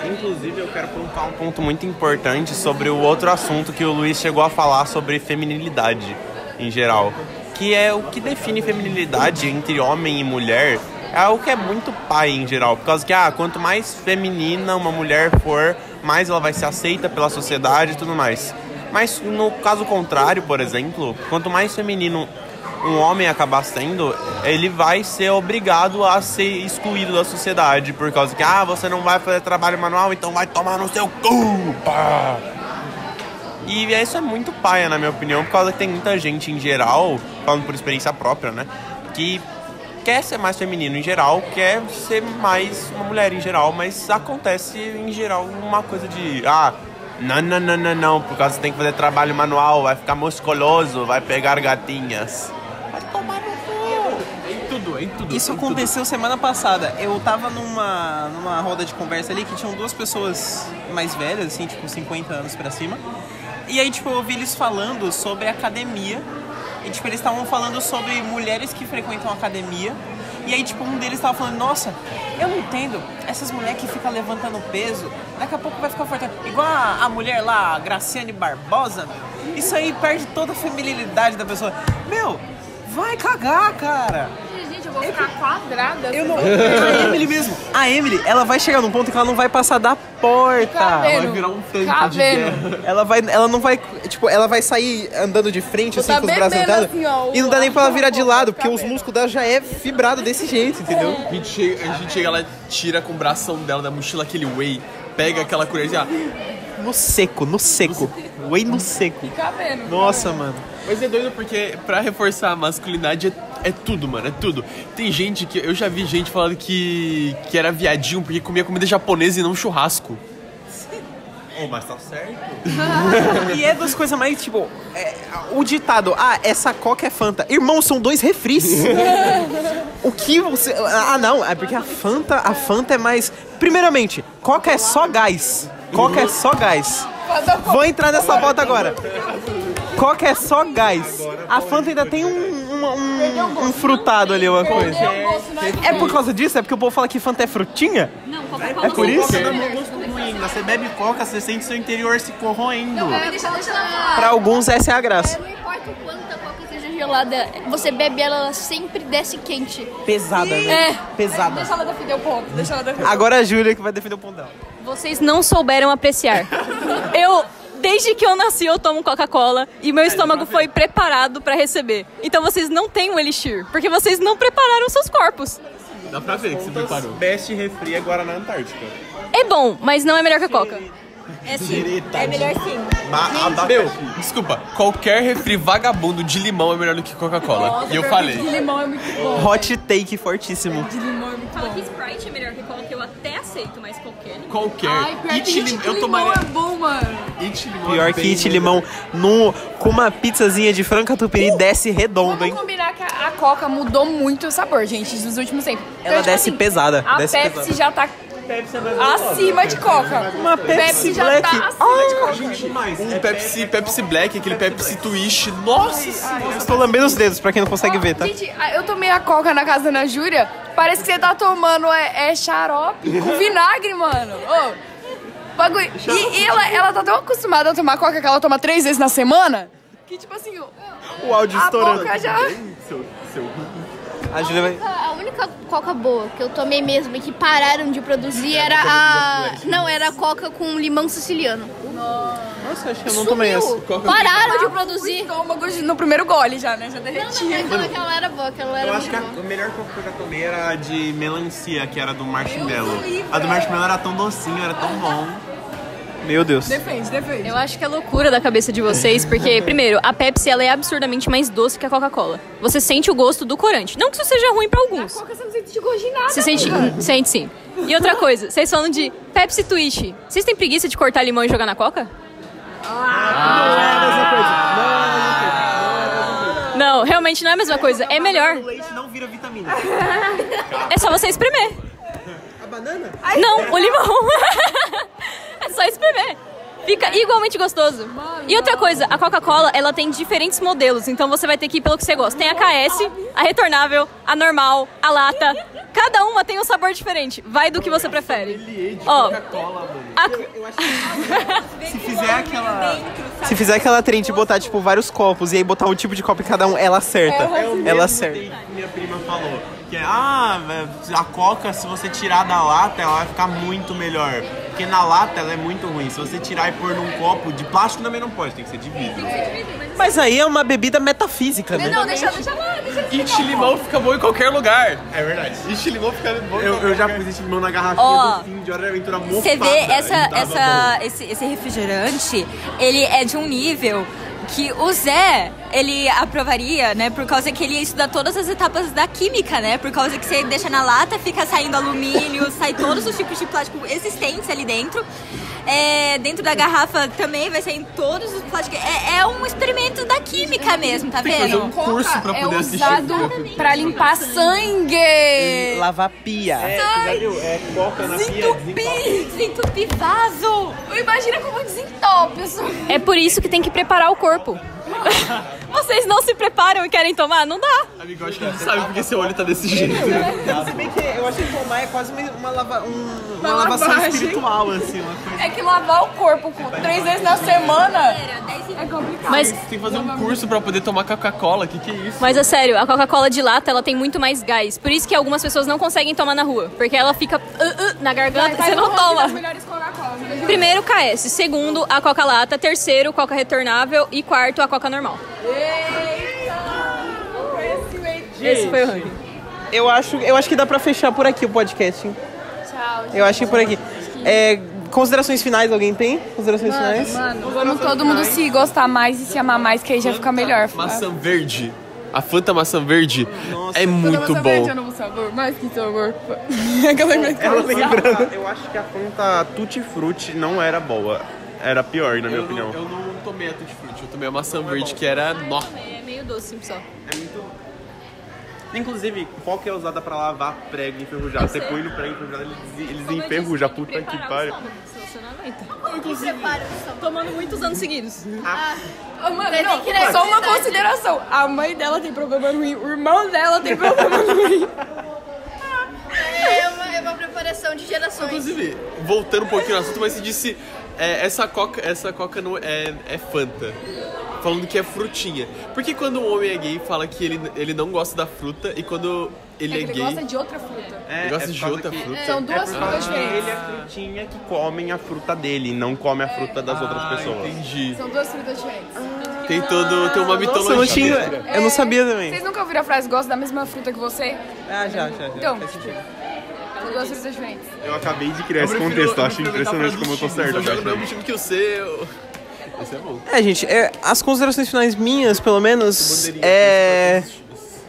Inclusive, eu quero pontuar um ponto muito importante sobre o outro assunto que o Luiz chegou a falar sobre feminilidade em geral. Que é o que define feminilidade entre homem e mulher. É algo que é muito pai em geral. Por causa que, quanto mais feminina uma mulher for, mais ela vai ser aceita pela sociedade e tudo mais. Mas no caso contrário, por exemplo, quanto mais feminino um homem acabar sendo, ele vai ser obrigado a ser excluído da sociedade. Por causa que, você não vai fazer trabalho manual, então vai tomar no seu cu, pá. E isso é muito paia, na minha opinião, por causa que tem muita gente em geral, falando por experiência própria, né, que quer ser mais feminino em geral, quer ser mais uma mulher em geral, mas acontece em geral uma coisa de, não, por causa que você tem que fazer trabalho manual, vai ficar musculoso, vai pegar gatinhas. Vai tomar no cu. Em tudo. Isso aconteceu semana passada. Eu tava numa roda de conversa ali que tinham duas pessoas mais velhas, assim, tipo 50 anos pra cima. E aí, tipo, eu ouvi eles falando sobre academia. E, tipo, eles estavam falando sobre mulheres que frequentam academia. E aí, tipo, um deles tava falando, nossa, eu não entendo, essas mulheres que ficam levantando peso, daqui a pouco vai ficar forte. Igual a mulher lá, a Graciane Barbosa, meu, isso aí perde toda a feminilidade da pessoa. Meu, vai cagar, cara. Gente, eu vou ficar quadrada. Eu não... A Emily mesmo. A Emily, ela vai chegar num ponto que ela não vai passar da porta. Vai virar um tanque de guerra. Ela não vai, tipo, ela vai sair andando de frente, assim, com os braços sentados. Assim, ó, e não dá nem pra ela virar de lado, porque os músculos dela já é fibrado desse jeito, entendeu? A gente chega lá, tira com o bração dela da mochila aquele whey, pega aquela colherzinha. No seco. Whey no seco. Cabendo. Nossa, mano. Mas é doido porque pra reforçar a masculinidade é tudo, mano, é tudo. Tem gente que... Eu já vi gente falando que era viadinho porque comia comida japonesa e não churrasco. Mas tá certo. E é das coisas mais, tipo, o ditado, essa Coca é Fanta. Irmão, são 2 refris. O que você... não, é porque a Fanta é mais... Primeiramente, Coca é só gás. Vou entrar nessa bota agora. Coca é só gás. A Fanta ainda tem um frutado ali, uma coisa. É por causa disso? É porque o povo fala que Fanta é frutinha? Não, Coca-Cola. É por isso? Coca dá um gosto ruim. Você bebe Coca, você sente seu interior se corroendo. Deixa ela falar. Pra alguns essa é a graça. Não importa o quanto a coca seja gelada, você bebe ela sempre desce quente. Pesada, né? Pesada. Deixa ela defender o ponto. Agora a Júlia que vai defender o ponto dela. Vocês não souberam apreciar. Desde que eu nasci, eu tomo Coca-Cola e meu estômago foi preparado pra receber. Então vocês não têm um elixir, porque vocês não prepararam seus corpos. Dá pra ver que você preparou. Best refri é Guaraná Antártica. É bom, mas não é melhor que a Coca. É sim, é melhor sim. Meu, desculpa, qualquer refri vagabundo de limão é melhor do que Coca-Cola. E eu falei. De limão é muito bom. Hot take fortíssimo. De limão é muito Fala bom. que Sprite é melhor que Coca, eu até aceito, mas qualquer limão. Qualquer. Ai, pior que It It limão. Eu limão tomaria. é bom, mano. It limão. Pior é que bem It limão com uma pizzazinha de frango catupiry desce redondo, hein? Vamos combinar que a Coca mudou muito o sabor, gente, nos últimos tempos. Então, Ela desce pesada. A desce Pepsi pesada. já tá acima de Coca. Uma Pepsi já Black. tá acima de Coca. Um Pepsi Black, aquele Pepsi Twist. Nossa senhora. Estou lambendo os dedos pra quem não consegue ver, tá? Gente, eu tomei a Coca na casa da Ana Júlia, parece que você tá tomando xarope com vinagre, mano. Ô, bagulho. E ela tá tão acostumada a tomar Coca que ela toma 3 vezes na semana, que tipo assim, O áudio a estourando. boca já... A Júlia vai... A única Coca boa que eu tomei mesmo e que pararam de produzir era a... Não, era a Coca com limão siciliano. Nossa, acho que eu não tomei essa. Pararam de produzir. Estômago no primeiro gole já, né? Já derretia. Aquela era boa, aquela era Eu acho que muito boa. a melhor Coca que eu já tomei era a de melancia, que era do marshmallow. A do marshmallow era tão docinho, era tão bom. Meu Deus. Defende. Eu acho que é loucura da cabeça de vocês, porque, primeiro, a Pepsi ela é absurdamente mais doce que a Coca-Cola. Você sente o gosto do corante. Não que isso seja ruim pra alguns. Coca você não sente gosto de nada. Você sente sim. E outra coisa, vocês falam de Pepsi Twist. Vocês têm preguiça de cortar limão e jogar na Coca? Não, realmente não é a mesma coisa. É melhor. O leite não vira vitamina. É só você espremer. A banana? Não, o limão. É só espremer. Fica igualmente gostoso. E outra coisa, a Coca-Cola, ela tem diferentes modelos, então você vai ter que ir pelo que você gosta. Tem a KS, a retornável, a normal, a lata. Cada uma tem um sabor diferente. Vai do que você prefere. Ó, Eu acho que se fizer aquela trend de botar, tipo, vários copos e aí botar um tipo de copo em cada um, ela acerta. Ela acerta. Que minha prima falou. Que é, a Coca, se você tirar da lata, ela vai ficar muito melhor. Porque na lata ela é muito ruim. Se você tirar e pôr num copo, de plástico também não pode, tem que ser de vidro. Mas aí é uma bebida metafísica, né? Não, deixa lá. It limão fica bom em qualquer lugar. É verdade. It limão fica bom em qualquer Eu já lugar. pus esse limão na garrafinha Ó, do fim de Hora da Aventura mofada. Você vê e tava bom. esse refrigerante, ele é de um nível que o Zé, ele aprovaria, né? Por causa que ele estuda todas as etapas da química, né? Por causa que você deixa na lata, fica saindo alumínio, sai todos os tipos de plástico existentes ali dentro. Dentro da garrafa também vai sair todos os plásticos. É um experimento da química mesmo, tá Tem que fazer vendo? um curso pra É poder assistir. usado pra limpar sangue. Lavar pia. Já viu? É Coca na pia, Desentupir vaso! Imagina como desentope isso. é por isso que tem que preparar o corpo. Vocês não se preparam e querem tomar? Não dá. Amigo, eu acho que a gente sabe porque seu olho tá desse jeito. Se bem que eu acho que tomar é quase uma lavação lavagem. espiritual, assim, uma coisa. É que lavar o corpo 3 vezes na semana é complicado. Mas, Tem que fazer um curso pra poder tomar Coca-Cola, que é isso? mas é sério, a Coca-Cola de lata, ela tem muito mais gás. Por isso que algumas pessoas não conseguem tomar na rua. Porque ela fica na garganta e você não toma. As melhores Coca-Cola. Primeiro, KS. Segundo, a Coca-Lata. Terceiro, Coca retornável. E quarto, a Coca normal. Esse foi o ranking. Eu acho que dá pra fechar por aqui o podcast. Hein? Tchau. Eu acho que por aqui. Considerações finais, alguém tem? Considerações finais? Vamos todo mundo se gostar mais e se amar mais, que aí já fica melhor. Maçã verde. A Fanta maçã verde é Toda muito maçã bom. verde é novo sabor, mais que sabor. Aquela Eu acho que a Fanta Tutti Frutti não era boa. Era pior, na minha opinião. Eu não tomei a Tutti Frutti, eu tomei a maçã verde, que era... Nó. É meio doce só. Inclusive, Coca é usada pra lavar prego enferrujado. Você põe no prego enferrujado, eles enferrujam. Puta que pariu. Tomando muitos anos seguidos. Mano, não, só uma consideração. A mãe dela tem problema ruim, o irmão dela tem problema ruim. É uma preparação de gerações. Inclusive, voltando um pouquinho no assunto, mas você disse... essa Coca não é Fanta. Falando que é frutinha. Porque quando um homem é gay, fala que ele não gosta da fruta, e quando ele é Ele gay... gosta de outra fruta. Ele gosta de outra fruta. São duas frutas diferentes. Ele é frutinha que comem a fruta dele, não come a fruta das outras pessoas. Entendi. São duas frutas diferentes. Tem uma mitologia. Nossa, eu não tinha. Eu não sabia também. Vocês nunca ouviram a frase, gosto da mesma fruta que você? Já. Então, Faz sentido. duas frutas diferentes. Eu acabei de criar esse contexto, eu acho impressionante como eu tô certo. Eu jogo no mesmo time que o seu. Esse é bom. Gente, as considerações finais minhas, pelo menos,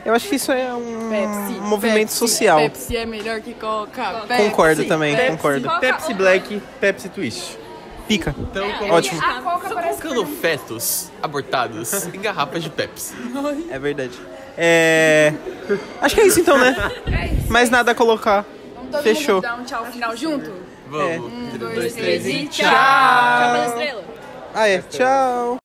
eu acho que isso é um movimento social. Pepsi é melhor que Coca. Concordo também, concordo. Pepsi Black, Pepsi Twist. Pica. Então, Ótimo. A Coca parece colocando fetos abortados em garrafas de Pepsi. É verdade. Acho que é isso então, né? Mais nada a colocar. Todo Fechou. mundo dá um tchau final junto? Vamos. 1, 2, 3 e tchau! Tchau, estrela. Tchau.